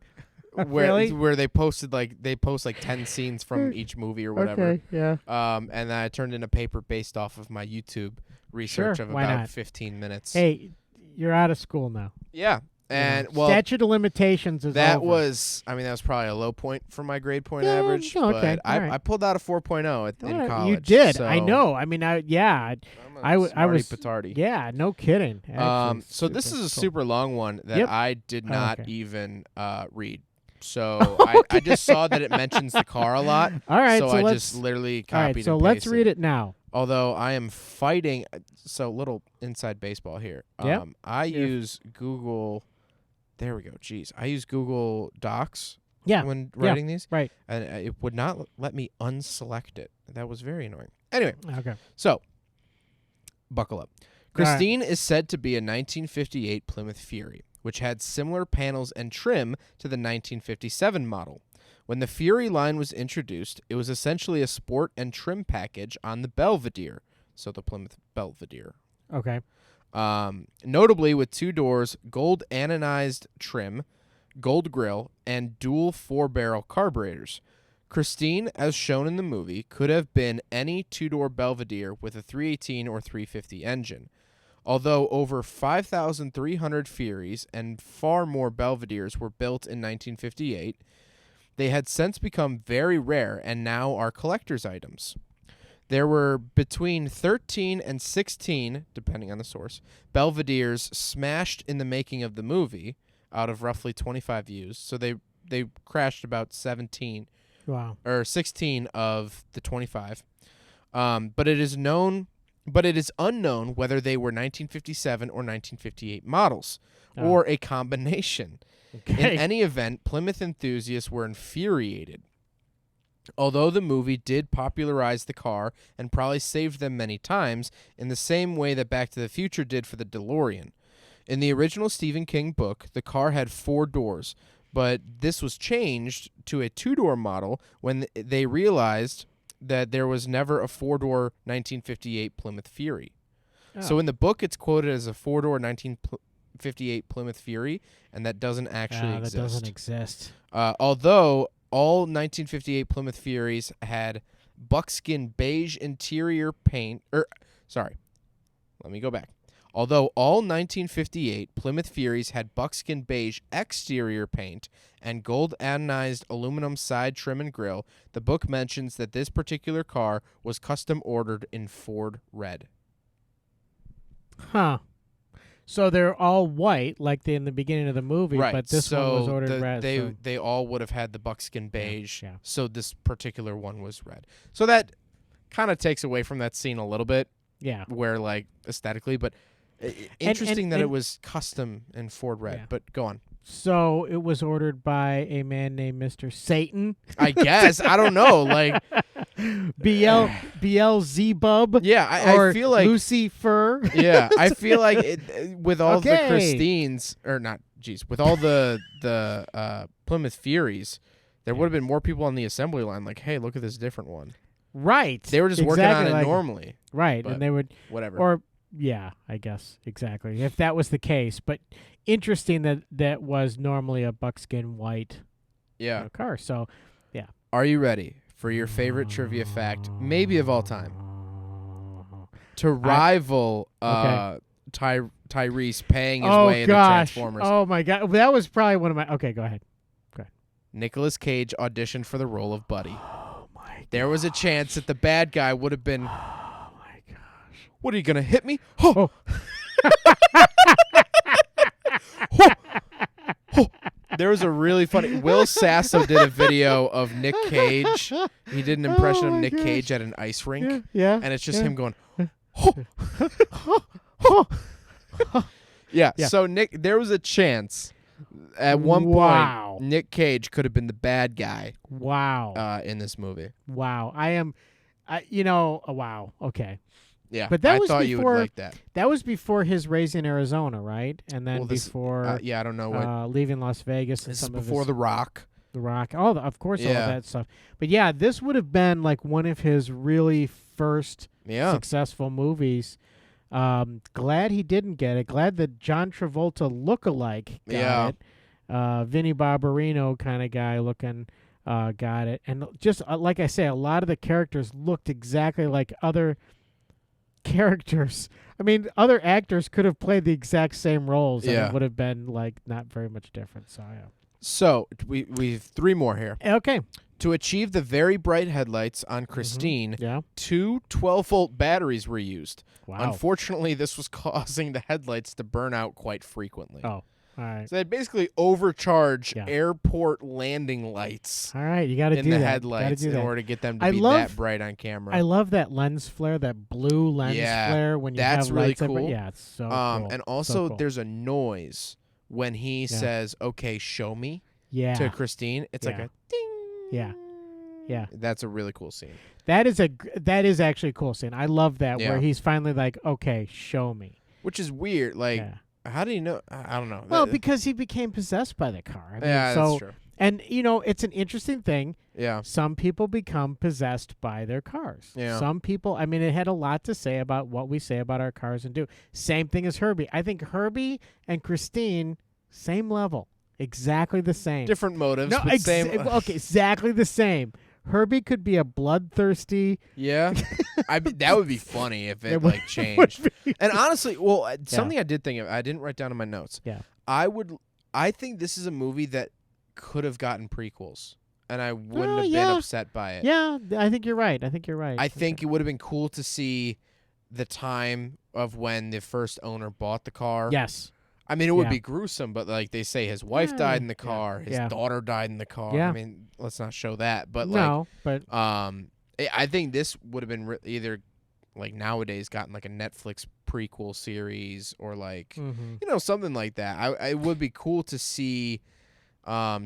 Really? Where they post 10 scenes from each movie or whatever. Okay, yeah. And then I turned in a paper based off of my YouTube research Sure, of why about not? 15 minutes. Hey, you're out of school now. Yeah. And You know, well, statute of limitations is that over. was probably a low point for my grade point Yeah, average. no, okay, But all right. I pulled out a 4.0 in All right, college. You did. So I know. I mean, I'm a I was smarty-patardy. Yeah, no kidding. Actually, So this is a cool. super long one that Yep. I did Oh, not okay. even read. So I just saw that it mentions the car a lot. All right, so so I let's. just literally copied All right, so and let's pasted. read it now. Although I am fighting, so little inside baseball here. Yep. I You're- use Google. There we go. Jeez, I use Google Docs Yeah. when Yeah. writing these, Right. and it would not let me unselect it. That was very annoying. Anyway, Okay. so buckle up. right. Christine is said to be a 1958 Plymouth Fury, which had similar panels and trim to the 1957 model. When the Fury line was introduced, it was essentially a sport and trim package on the Belvedere, so the Plymouth Belvedere. Okay. Notably with 2 doors, gold anodized trim, gold grille, and dual 4-barrel carburetors. Christine, as shown in the movie, could have been any 2-door Belvedere with a 318 or 350 engine. Although over 5,300 Furies and far more Belvederes were built in 1958, they had since become very rare and now are collector's items. There were between 13 and 16, depending on the source, Belvederes smashed in the making of the movie out of roughly 25 used. So they crashed about 17 Wow. or 16 of the 25. But it is unknown whether they were 1957 or 1958 models or a combination. Okay. In any event, Plymouth enthusiasts were infuriated. Although the movie did popularize the car and probably saved them many times, in the same way that Back to the Future did for the DeLorean. In the original Stephen King book, the car had 4 doors, but this was changed to a 2-door model when they realized that there was never a 4-door 1958 Plymouth Fury. So in the book, it's quoted as a 4-door 1958 Plymouth Fury, and that doesn't actually exist. That doesn't exist. Although all 1958 Plymouth Furies had buckskin beige interior paint. Let me go back. Although all 1958 Plymouth Furies had buckskin beige exterior paint and gold anodized aluminum side trim and grille, the book mentions that this particular car was custom ordered in Ford red. Huh. So they're all white, like in the beginning of the movie, Right. but this one was ordered red. They all would have had the buckskin beige, yeah. so this particular one was red. So that kind of takes away from that scene a little bit, yeah. where, like, aesthetically, but interesting that it was custom in Ford red, Yeah. but go on. So it was ordered by a man named Mr. Satan. I guess. I don't know. Like, Beelzebub. yeah, I feel like Lucifer. yeah, I feel like with all the Okay. Christines, or not, with all the Plymouth Furies, there would have been more people on the assembly line. Like, hey, look at this different one. Right. They were just working on it like, normally. Right, but and they would, whatever. or yeah, I guess exactly. If that was the case, but interesting that was normally a buckskin white Yeah. car. So, Are you ready for your favorite trivia fact, maybe of all time, to rival Tyrese paying his way into Transformers? Oh my god, that was probably one of my. Okay, go ahead. Nicolas Cage auditioned for the role of Buddy. Oh my. There was a chance that the bad guy would have been. Oh my gosh. What are you gonna hit me? Oh. There was a really funny. Will Sasso did a video of Nick Cage. He did an impression of Nick Cage at an ice rink, Yeah. and it's just him going. Yeah. So there was a chance at one Wow. point Nick Cage could have been the bad guy Wow. in this movie. Wow. Wow. Okay. Yeah, But that I was thought you before- would like that. That was before his raising Arizona, right? And then Well, this- before Yeah, I don't know what. leaving Las Vegas and This is some of before his, The Rock. The Rock. All of course, all Yeah. of that stuff. But yeah, this would have been like one of his really first Yeah. successful movies. Glad he didn't get it. Glad that John Travolta lookalike got it. Vinnie Barbarino kind of guy looking got it. And just like I say, a lot of the characters looked exactly like other characters. I mean, other actors could have played the exact same roles, and Yeah. it would have been like not very much different. So yeah. So we've three more here. Okay. To achieve the very bright headlights on Christine, Yeah. two 12-volt batteries were used. Wow. Unfortunately, this was causing the headlights to burn out quite frequently. Oh. All right. So they basically overcharge Yeah. airport landing lights All right. You got to in do the that. headlights do in that. order to get them to I be love- that bright on camera. I love that lens flare, that blue lens Yeah, flare when you that's have really lights everywhere. cool. Yeah, it's so cool. And So also, cool. there's a noise when he says, "Okay, show me," yeah, to Christine. It's like Yeah. a ding. Yeah. Yeah. That's a really cool scene. that is actually a cool scene. I love that Yeah. where he's finally like, okay, show me. Which is weird. Like, Yeah. how do you know? I don't know. Well, because he became possessed by the car. I mean, yeah, so, that's true. And it's an interesting thing. Yeah. Some people become possessed by their cars. Yeah. Some people, I mean, it had a lot to say about what we say about our cars and do. Same thing as Herbie. I think Herbie and Christine, same level. Exactly the same. Different motives, No, but same. okay, exactly the same. Herbie could be a bloodthirsty. Yeah. That would be funny if it It would- like changed. And honestly, something I did think of, I didn't write down in my notes. Yeah. I think this is a movie that could have gotten prequels, and I wouldn't have yeah. been upset by it. Yeah, I think you're right. I think it would have been cool to see the time of when the first owner bought the car. Yes. I mean, it would Yeah. be gruesome, but like they say, his wife died in the car, his Yeah. daughter died in the car. Yeah. I mean, let's not show that, but No, but I think this would have been either like nowadays gotten like a Netflix prequel series or like something like that. It would be cool to see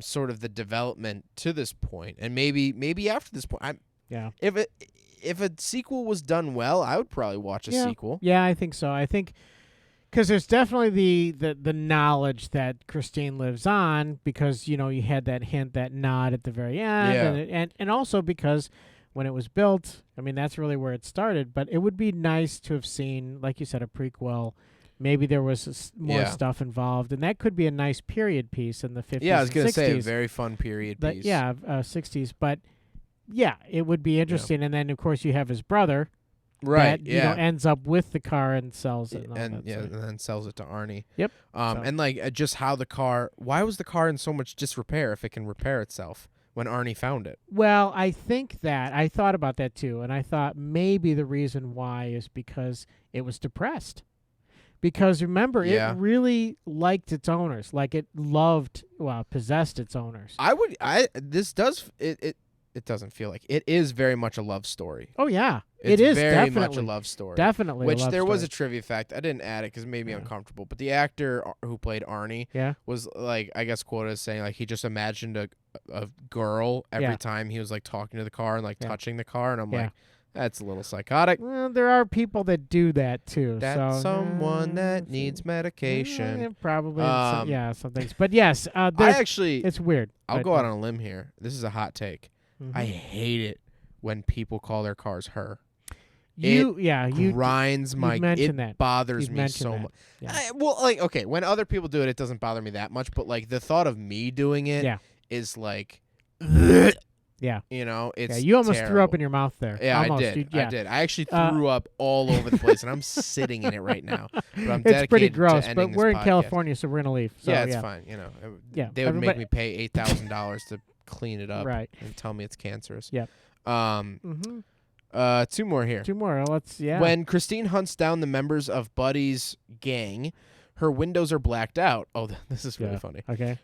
sort of the development to this point, and maybe after this point. If a sequel was done well, I would probably watch a sequel. Yeah, I think so. I think because there's definitely the knowledge that Christine lives on, because you had that hint, that nod at the very end, Yeah. and also because when it was built, I mean that's really where it started. But it would be nice to have seen, like you said, a prequel. Maybe there was more stuff involved, and that could be a nice period piece in the 50s. Yeah, I was going to say a very fun period piece. Yeah, 60s. But yeah, it would be interesting. And then of course you have his brother, Right, that yeah. ends up with the car and sells it. And then sells it to Arnie. Yep. And like just how the car. Why was the car in so much disrepair if it can repair itself when Arnie found it? Well, I think that I thought about that too, and I thought maybe the reason why is because it was depressed. Because remember, Yeah. it really liked its owners, like it possessed its owners. It doesn't feel like it is very much a love story. Oh yeah, It's it is very definitely much a love story. Definitely, Which a love there was a story. trivia fact. I didn't add it because it made me uncomfortable. But the actor who played Arnie Yeah. was like, I guess quoted as saying like he just imagined a girl every Yeah. time he was like talking to the car and like Yeah. touching the car, and I'm Yeah. like, that's a little psychotic. Well, there are people that do that too. That's so, someone that needs medication. Probably, Um, some things. But yes, I there's- actually, it's weird. I'll but, go out on a limb here. This is a hot take. mhm. I hate it when people call their cars her. you Grinds my. mentioned It that. bothers You've me mentioned so that. much. Yeah. Well, like okay, when other people do it, it doesn't bother me that much. But like the thought of me doing it is Yeah. like, Yeah. you know, it's Yeah, you almost threw up terrible. in your mouth there. Yeah, almost. I did. Yeah. I did. I actually threw up all over the place, and I'm sitting in it right now. But I'm It's pretty dedicated gross, to but ending we're in this podcast. California, so we're gonna leave. So, yeah, it's fine. You know, Yeah, they would make everybody- me pay $8,000 to clean it up, Right. and tell me it's cancerous. Yep. Mm-hmm. Two more here. Two more. Let's. Yeah. When Christine hunts down the members of Buddy's gang, her windows are blacked out. Oh, this is really Yeah. funny. Okay.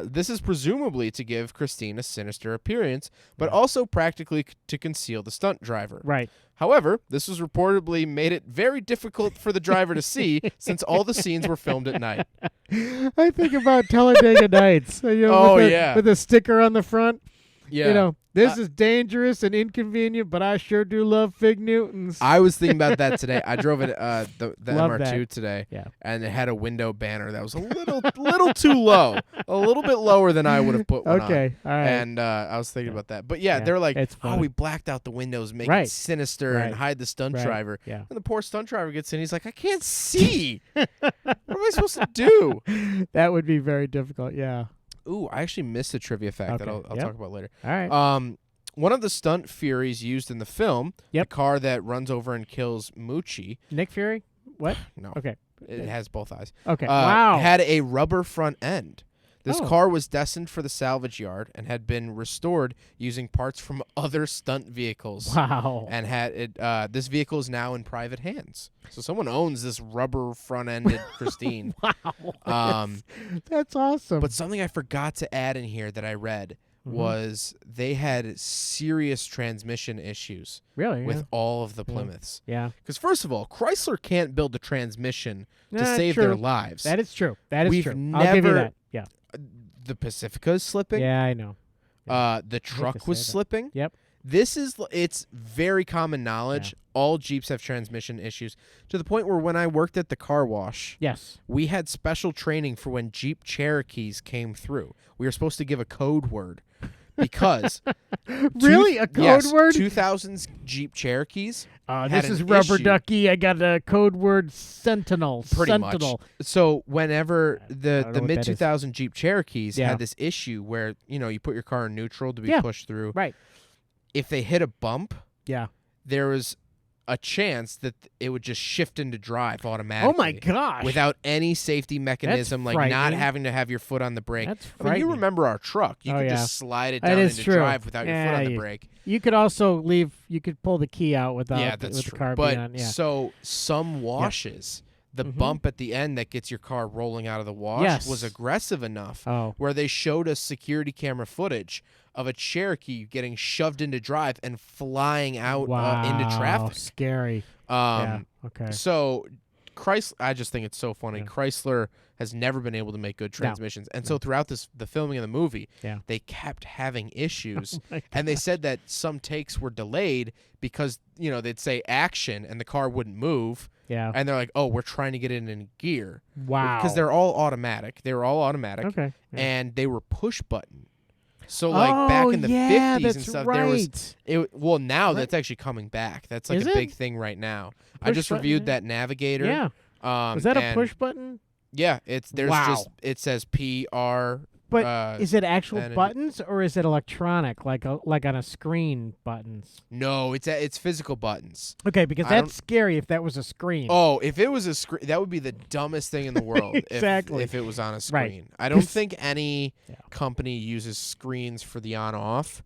This is presumably to give Christine a sinister appearance, but also practically to conceal the stunt driver. Right. However, this was reportedly made it very difficult for the driver to see since all the scenes were filmed at night. I think about Talladega Nights. Oh, with yeah. with a sticker on the front. Yeah. You know, this is dangerous and inconvenient, but I sure do love Fig Newtons. I was thinking about that today. I drove it the Love MR2 that. today, Yeah. and it had a window banner that was a little too low, a little bit lower than I would have put one on. Okay. All right. And I was thinking about that. But yeah, Yeah, they're like, it's oh, funny. we blacked out the windows, make Right. it sinister and Right. hide the stunt Right. driver. Yeah. And the poor stunt driver gets in. He's like, I can't see. What am I supposed to do? That would be very difficult. Yeah. Ooh, I actually missed a trivia fact that Okay, I'll yep. talk about later. All right. One of the stunt furies used in the film, Yep. the car that runs over and kills Moochie. Nick Fury? What? No, Okay. it has both eyes. Okay. Wow. Had a rubber front end. This Oh. car was destined for the salvage yard and had been restored using parts from other stunt vehicles. Wow. And had it. This vehicle is now in private hands. So someone owns this rubber front-ended Christine. Wow. That's awesome. But something I forgot to add in here that I read Mhm. was they had serious transmission issues really? with Yeah. all of the Plymouths. Yeah. Because first of all, Chrysler can't build a transmission to Nah, save true. their lives. That is true. That is We've true. I'll give you never- that. Yeah. The Pacifica is slipping. Yeah, I know. The truck was say that. slipping. Yep. It's very common knowledge. All Jeeps have transmission issues to the point where when I worked at the car wash, Yes. we had special training for when Jeep Cherokees came through. We were supposed to give a code word because Really? A code word? 2000s Jeep Cherokees. had This an is rubber issue. ducky. I got a code word Sentinel. Pretty Sentinel. much. So whenever I the don't know what mid that is. 2000 Jeep Cherokees Yeah. had this issue where you put your car in neutral to be Yeah. pushed through. Right. If they hit a bump, Yeah. there was a chance that it would just shift into drive automatically. Oh my gosh. Without any safety mechanism, like not frightening. having to have your foot on the brake. That's I mean, you frightening. remember our truck. You Oh, could yeah. just slide it That down is into true. drive without your foot on the you- brake. You could also leave. You could pull the key out without. Yeah, that's with true. the car But being on. Yeah. so some washes, the Mhm. bump at the end that gets your car rolling out of the wash Yes. was aggressive enough Oh. where they showed us security camera footage of a Cherokee getting shoved into drive and flying out Wow. into traffic. Scary. Yeah. Okay. So Chrysler, I just think it's so funny. Yeah. Chrysler has never been able to make good transmissions. And so throughout the filming of the movie, Yeah. they kept having issues. Oh my And they said that some takes were delayed because, they'd say action and the car wouldn't move. Yeah. And they're like, oh, we're trying to get it in gear. Wow. Because they're all automatic. They were all automatic. Okay. Yeah. And they were push button. So like back in the 50s that's and stuff, right. there was now Right. that's actually coming back. That's like Is a it? big thing right now. I Push just button, reviewed yeah. that Navigator. Yeah. Was that a and push button? Yeah, there's Wow. just it says PR But is it actual and buttons or is it electronic, like on a screen buttons? No, it's physical buttons. Okay, because that's scary if that was a screen. Oh, if it was a screen, that would be the dumbest thing in the world. Exactly. If it was on a screen. Right. I don't think any company uses screens for the on-off,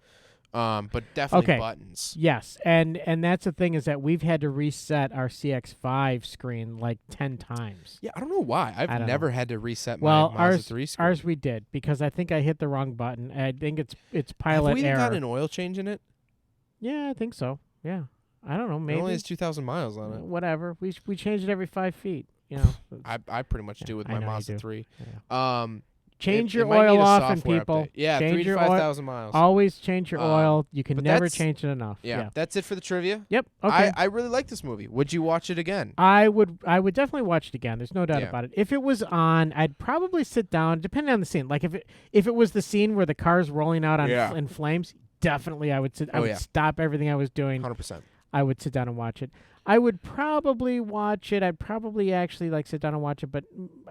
but definitely buttons. Yes, and that's the thing is that we've had to reset our CX-5 screen like 10 times. Yeah, I don't know why. I've never had to reset well, my Mazda 3 screen. Ours we did because I think I hit the wrong button. I think it's pilot Have we error. got an oil change in it? Yeah, I think so. Yeah, I don't know. Maybe It only has 2,000 miles on it. Whatever. We change it every 5 feet. You know. I pretty much do with my Mazda 3. Yeah. Change It your might need oil a off, and software people. update. Yeah, change 3,000 to your 5,000 miles. Always change your oil. You can but never that's- change it enough. Yeah, that's it for the trivia. Yep. Okay. I really like this movie. Would you watch it again? I would definitely watch it again. There's no doubt Yeah. about it. If it was on, I'd probably sit down, depending on the scene. Like if it was the scene where the car's rolling out on in flames, definitely I would sit. I would stop everything I was doing. 100%. I would sit down and watch it. I would probably watch it. I'd probably actually like sit down and watch it, but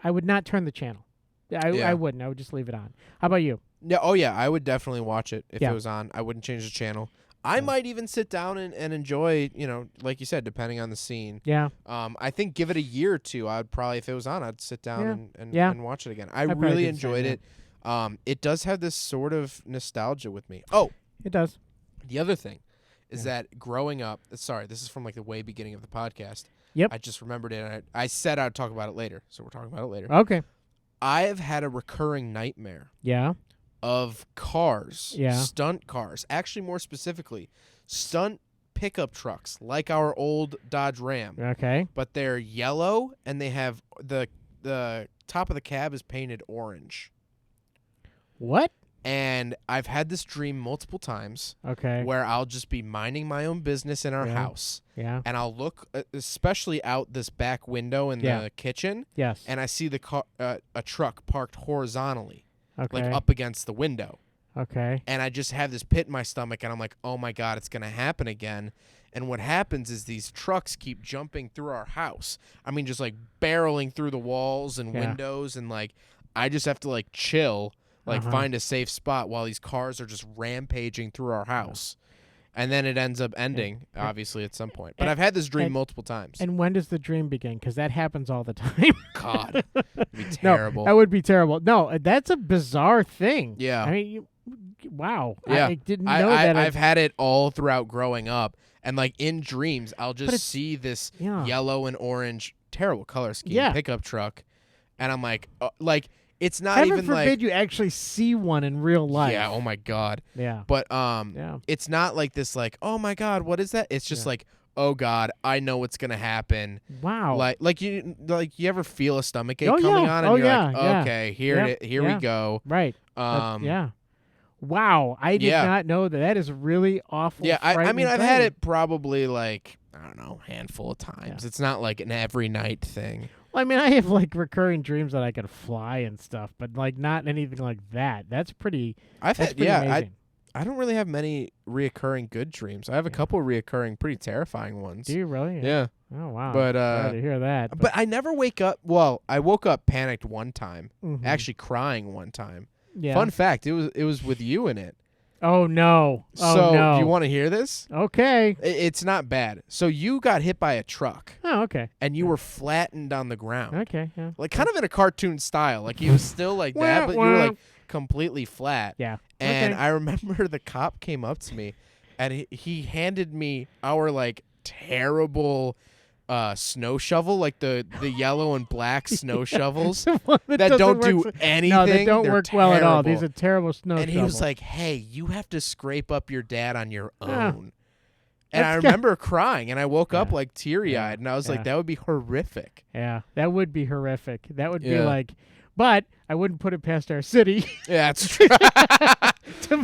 I would not turn the channel. I wouldn't. I would just leave it on. How about you? Yeah. Oh yeah, I would definitely watch it if it was on. I wouldn't change the channel. I might even sit down and enjoy, like you said, depending on the scene. Yeah. I think give it a year or two. I'd probably, if it was on, I'd sit down and watch it again. I probably really do the same, enjoyed it. It does have this sort of nostalgia with me. Oh, it does. The other thing is that growing up, sorry, this is from like the way beginning of the podcast. Yep. I just remembered it. And I said I'd talk about it later, so we're talking about it later. Okay. I have had a recurring nightmare. Yeah. Of cars. Yeah. Stunt cars. Actually, more specifically, stunt pickup trucks like our old Dodge Ram. Okay. But they're yellow and they have the top of the cab is painted orange. What? And I've had this dream multiple times. Okay. Where I'll just be minding my own business in our house. Yeah. And I'll look, especially out this back window in the kitchen. Yes. And I see the car, a truck parked horizontally. Okay. Like up against the window. Okay. And I just have this pit in my stomach, and I'm like, oh my God, it's going to happen again. And what happens is these trucks keep jumping through our house. I mean, just like barreling through the walls and windows. And like, I just have to like chill. Like find a safe spot while these cars are just rampaging through our house. And then it ends up ending, obviously, at some point. But I've had this dream multiple times. And when does the dream begin? Because that happens all the time. God. It'd be terrible. No, that would be terrible. No, that's a bizarre thing. Yeah. I mean, wow. Yeah. I didn't know that. I've had it all throughout growing up. And like in dreams, I'll just see this yellow and orange, terrible color scheme pickup truck. And I'm like, it's not Heaven even forbid you actually see one in real life. Yeah, oh my God. Yeah. But it's not like this like, oh my God, what is that? It's just like, oh God, I know what's gonna happen. Wow. Like you ever feel a stomach ache coming on and you're like, okay, here we go. Right. Yeah. Wow. I did not know that. That is really awful. Yeah, I mean I've had it probably like, I don't know, handful of times. It's not like an every night thing. Well, I mean, I have like recurring dreams that I could fly and stuff, but like not anything like that. That's pretty. Amazing. I don't really have many reoccurring good dreams. I have a couple reoccurring pretty terrifying ones. Do you really? Yeah. Oh wow. But sorry to hear that. But I never wake up. Well, I woke up panicked one time, actually crying one time. Yeah. Fun fact: it was with you in it. Oh no! Do you want to hear this? Okay. It's not bad. So you got hit by a truck. Oh, okay. And you were flattened on the ground. Okay. Yeah. Like kind of in a cartoon style. Like he was still like that, but you were like completely flat. Yeah. And I remember the cop came up to me, and he handed me our like terrible snow shovel, like the yellow and black snow shovels that don't do anything. No, they don't They're work terrible. well at all. These are terrible snow And shovels. he was like, hey, you have to scrape up your dad on your own. And I remember crying, and I woke up like teary-eyed, and I was like, that would be horrific. Yeah, that would be horrific. That would be like, but I wouldn't put it past our city. Yeah, that's true.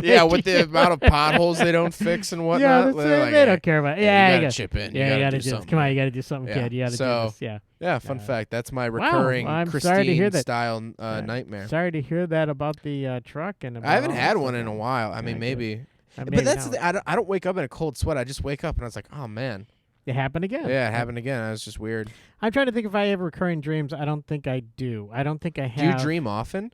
Yeah, with the amount of potholes they don't fix and whatnot. Yeah, they don't care about it. Yeah, you gotta chip in. Yeah, you gotta do something. Come on, you gotta do something, kid. You gotta do this. Yeah. Yeah, fun fact. That's my recurring Christine-style nightmare. Sorry to hear that about the truck. And I haven't had one in a while. I mean, maybe. But that's I don't wake up in a cold sweat. I just wake up and I was like, oh man. It happened again. Yeah, it happened again. That was just weird. I'm trying to think if I have recurring dreams. I don't think I do. I don't think I have. Do you dream often?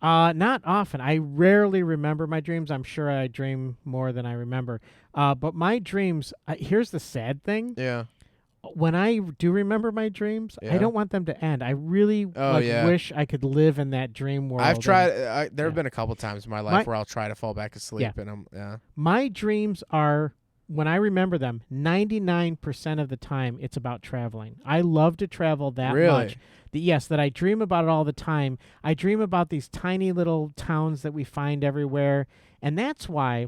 Not often. I rarely remember my dreams. I'm sure I dream more than I remember. But my dreams, here's the sad thing. Yeah. When I do remember my dreams, I Yeah. don't want them to end. I really wish I could live in that dream world. I've tried. There have been a couple times in my life where I'll try to fall back asleep, and My dreams are, when I remember them, 99% of the time it's about traveling. I love to travel that much. Yes, that I dream about it all the time. I dream about these tiny little towns that we find everywhere. And that's why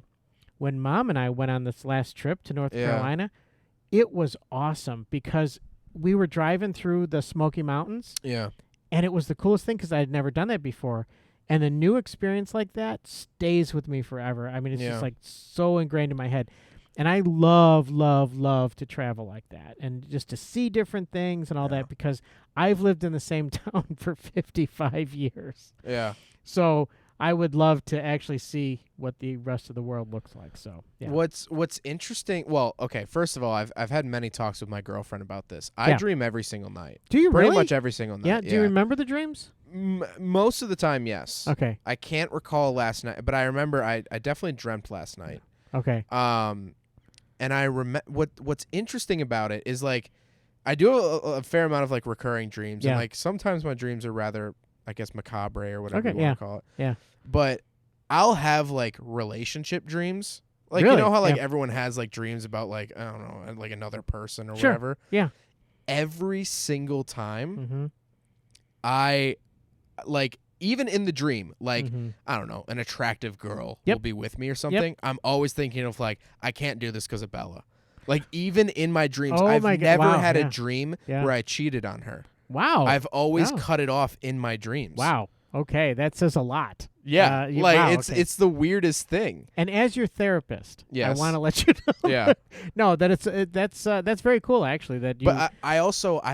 when Mom and I went on this last trip to North Carolina, it was awesome because we were driving through the Smoky Mountains. Yeah. And it was the coolest thing because I had never done that before. And a new experience like that stays with me forever. I mean, it's just like so ingrained in my head. And I love, love, love to travel like that and just to see different things and all that because I've lived in the same town for 55 years. Yeah. So I would love to actually see what the rest of the world looks like. So yeah. What's interesting? Well, okay. First of all, I've had many talks with my girlfriend about this. I dream every single night. Do you Pretty really? much every single night. Yeah. Do you remember the dreams? Most of the time, yes. Okay. I can't recall last night, but I remember I definitely dreamt last night. Okay. And I remember what's interesting about it is like I do a fair amount of like recurring dreams, and like sometimes my dreams are rather, I guess, macabre or whatever you want to call it. Yeah. But I'll have like relationship dreams. Like Really? you know how like everyone has like dreams about like I don't know like another person or whatever. Yeah. Every single time, Mm-hmm. I like. Even in the dream, like, I don't know, an attractive girl will be with me or something. I'm always thinking of, like, I can't do this because of Bella. Like, even in my dreams, I've never had a dream where I cheated on her. Wow. I've always cut it off in my dreams. Wow. Okay, that says a lot. Yeah, it's the weirdest thing. And as your therapist, yes. I want to let you know. Yeah. No, that that's very cool actually. That you. But I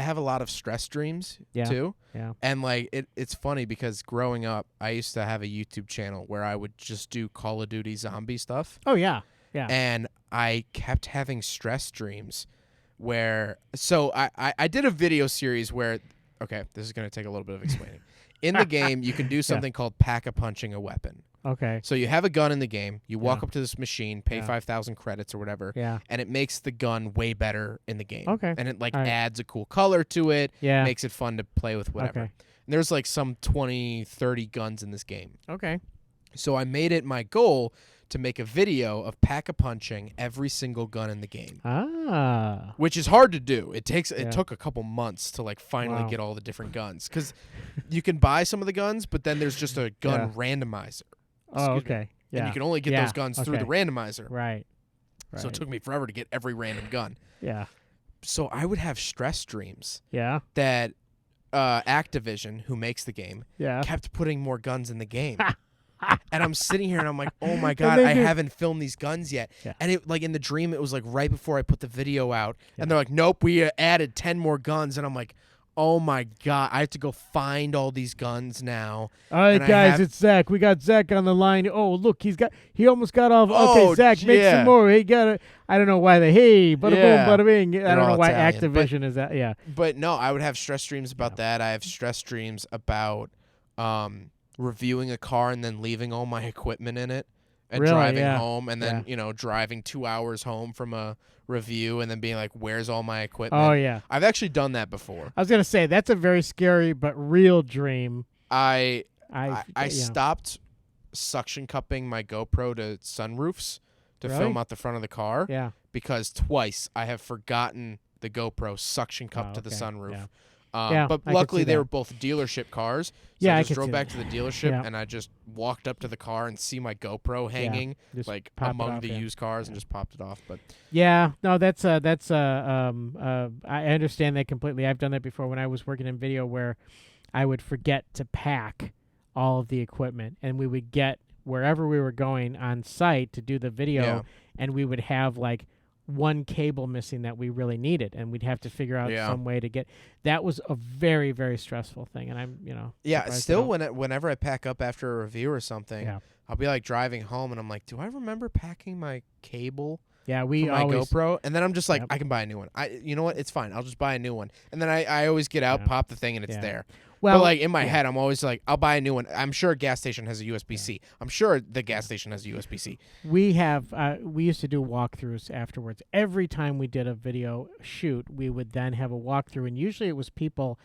have a lot of stress dreams too. Yeah. And like it's funny because growing up, I used to have a YouTube channel where I would just do Call of Duty zombie stuff. Oh yeah. Yeah. And I kept having stress dreams where I did a video series where this is going to take a little bit of explaining. In the game, you can do something called pack-a-punching a weapon. Okay. So you have a gun in the game. You walk up to this machine, pay 5,000 credits or whatever, and it makes the gun way better in the game. Okay. And it adds a cool color to it, makes it fun to play with, whatever. Okay. And there's like some 20, 30 guns in this game. Okay. So I made it my goal to make a video of pack-a-punching every single gun in the game. Ah. Which is hard to do. It took a couple months to like finally get all the different guns because you can buy some of the guns, but then there's just a gun randomizer. Oh, okay. Yeah. And you can only get those guns through the randomizer. Right. So it took me forever to get every random gun. Yeah. So I would have stress dreams. Yeah. That Activision, who makes the game, kept putting more guns in the game. And I'm sitting here and I'm like, oh my God, I haven't filmed these guns yet. Yeah. And it like in the dream, it was like right before I put the video out. And they're like, nope, we added 10 more guns. And I'm like, oh my God, I have to go find all these guns now. All right, guys, it's Zach. We got Zach on the line. Oh, look, he almost got off. Okay, Zach, make some more. He got it. I don't know why bada boom, bada bing. I don't know why Italian, Activision is that. Yeah. But no, I would have stress dreams about that. I have stress dreams about reviewing a car and then leaving all my equipment in it and driving home and then driving 2 hours home from a review and then being like, where's all my equipment? Oh yeah, I've actually done that before. I was gonna say that's a very scary but real dream. I stopped suction cupping my GoPro to sunroofs to film out the front of the car because twice I have forgotten the GoPro suction cup to the sunroof. But luckily they were both dealership cars. So I just drove back to the dealership and I just walked up to the car and see my GoPro hanging like among the used cars and just popped it off. But that's I understand that completely. I've done that before when I was working in video where I would forget to pack all of the equipment and we would get wherever we were going on site to do the video and we would have like one cable missing that we really needed and we'd have to figure out some way to get that. Was a very, very stressful thing. And I'm still whenever I pack up after a review or something, I'll be like driving home and I'm like, do I remember packing my cable my GoPro? And then I'm just like, I can buy a new one. You know what, it's fine, I'll just buy a new one. And then I always get out, pop the thing, and it's there. Well, but like in my head, I'm always like, I'll buy a new one. I'm sure a gas station has a USB-C. I'm sure the gas station has a USB-C. we have we used to do walkthroughs afterwards. Every time we did a video shoot, we would then have a walkthrough, and usually it was people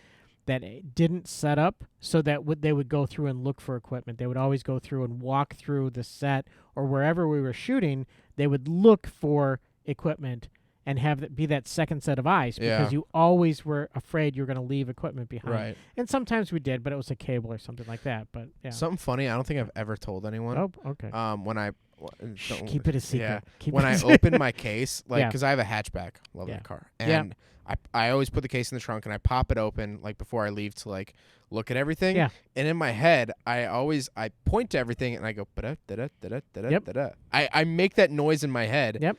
that didn't set up, so that they would go through and look for equipment. They would always go through and walk through the set or wherever we were shooting. They would look for equipment and have be that second set of eyes, because you always were afraid you were going to leave equipment behind. Right. And sometimes we did, but it was a cable or something like that. But yeah. Something funny, I don't think I've ever told anyone. Oh, okay. When I Shh, keep it a secret. Yeah. Keep When it a I secret. open my case, like, because I have a hatchback, love that car, and I always put the case in the trunk and I pop it open like before I leave to like look at everything. Yeah. And in my head, I point to everything and I go da da da da da da da. I make that noise in my head. Yep.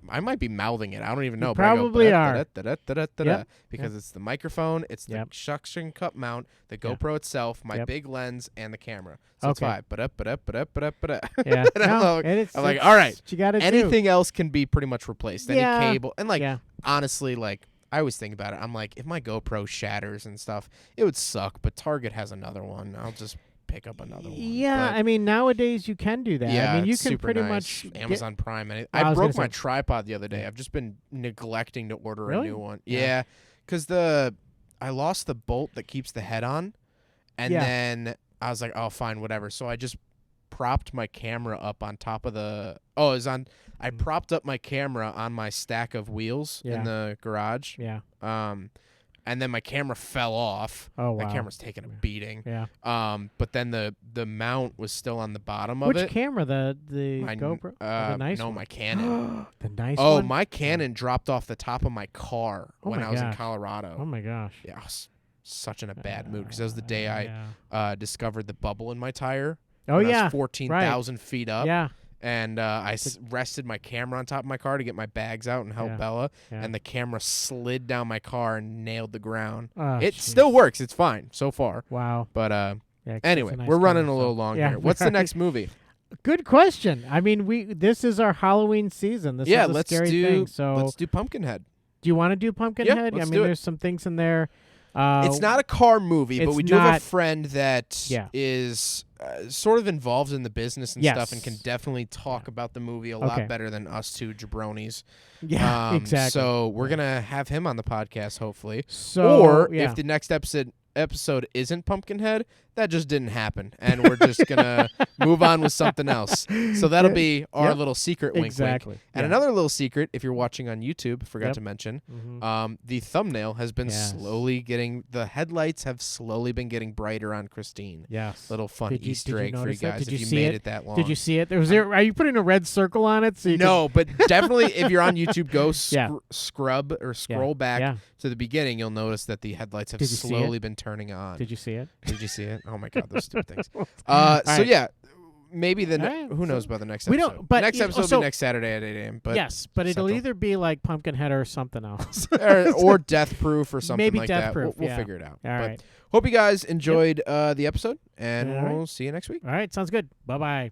I might be mouthing it. I don't even know. You but probably I go, are. Da-da-da-da-da-da-da, because it's the microphone, it's the Yep. suction cup mount, the GoPro itself, my Yep. big lens, and the camera. So it's Okay. 5. Ba-da-ba-da-ba-da-ba-da. Yeah. And No, I'm like, all right. What you got to do. Anything else can be pretty much replaced. Any Yeah. cable. And like, Yeah. honestly, like, I always think about it. I'm like, if my GoPro shatters and stuff, it would suck. But Target has another one. I'll just pick up another one. Yeah, But I mean, nowadays you can do that. yeah, I mean, you it's can super pretty nice. much Amazon Prime. And I I was broke gonna my say- tripod the other day. I've just been neglecting to order Really? a new one. Yeah. Yeah, because I lost the bolt that keeps the head on, and Yeah. then I was like, oh, fine, whatever. So I just propped my camera up on top of the. Oh, it was on. I propped up my camera on my stack of wheels Yeah. in the garage. Yeah. And then my camera fell off. Oh, wow. My camera's taking a beating. Yeah. But then the mount was still on the bottom of Which it. camera? The My GoPro? The nice no, one? my Canon. The nice Oh, one? my Canon dropped off the top of my car Oh when my I was in gosh. Colorado. Oh, my gosh. Yeah, I was such in a bad mood because that was the day I Yeah. discovered the bubble in my tire. Oh, when I yeah. was 14,000 feet up. Yeah. And I rested my camera on top of my car to get my bags out and help Yeah. Bella. Yeah. And the camera slid down my car and nailed the ground. Oh, It jeez. still works. It's fine so far. Wow. But Yeah, 'cause it's anyway, a nice we're running camera, a little so- long Yeah, here. What's the right. next movie? Good question. I mean, this is our Halloween season. This Yeah, is a let's scary do thing. So, let's do Pumpkinhead. do you want to do Pumpkinhead? let's I mean, do it. there's some things in there. It's not a car movie, but it's we do have a not- friend that is Yeah. sort of involved in the business and stuff, and can Yes. definitely talk about the movie a Okay. lot better than us two jabronis. Yeah, exactly. So we're gonna have him on the podcast, hopefully. So, Or yeah. if the next episode isn't Pumpkinhead, that just didn't happen, and we're just gonna move on with something else. So that'll be our Yep. little secret wink Exactly. wink. And Yeah. another little secret, if you're watching on YouTube, forgot Yep. to mention, Mhm. the thumbnail has been Yes. slowly getting, the headlights have slowly been getting brighter on Christine. Yes. Little fun Did you- Easter did you egg for you notice that? guys Did if you you see made it? it that long. Did you see it? Are you putting a red circle on it? So you No, but definitely if you're on YouTube, go Yeah. scrub or scroll back Yeah. to the beginning. You'll notice that the headlights have Did you see slowly it? been turning on. Did you see it? Did you see it? Oh my God, those stupid things. All So right. yeah, maybe All right, who so- knows about the next We episode? don't- but next you- episode will so- be next Saturday at 8 a.m. But yes, but it'll Central. either be like Pumpkinhead or something else. or Death Proof or something Maybe like Death that. Proof, We'll yeah. figure it out. All But right. hope you guys enjoyed the episode, and All right. we'll see you next week. All right. Sounds good. Bye-bye.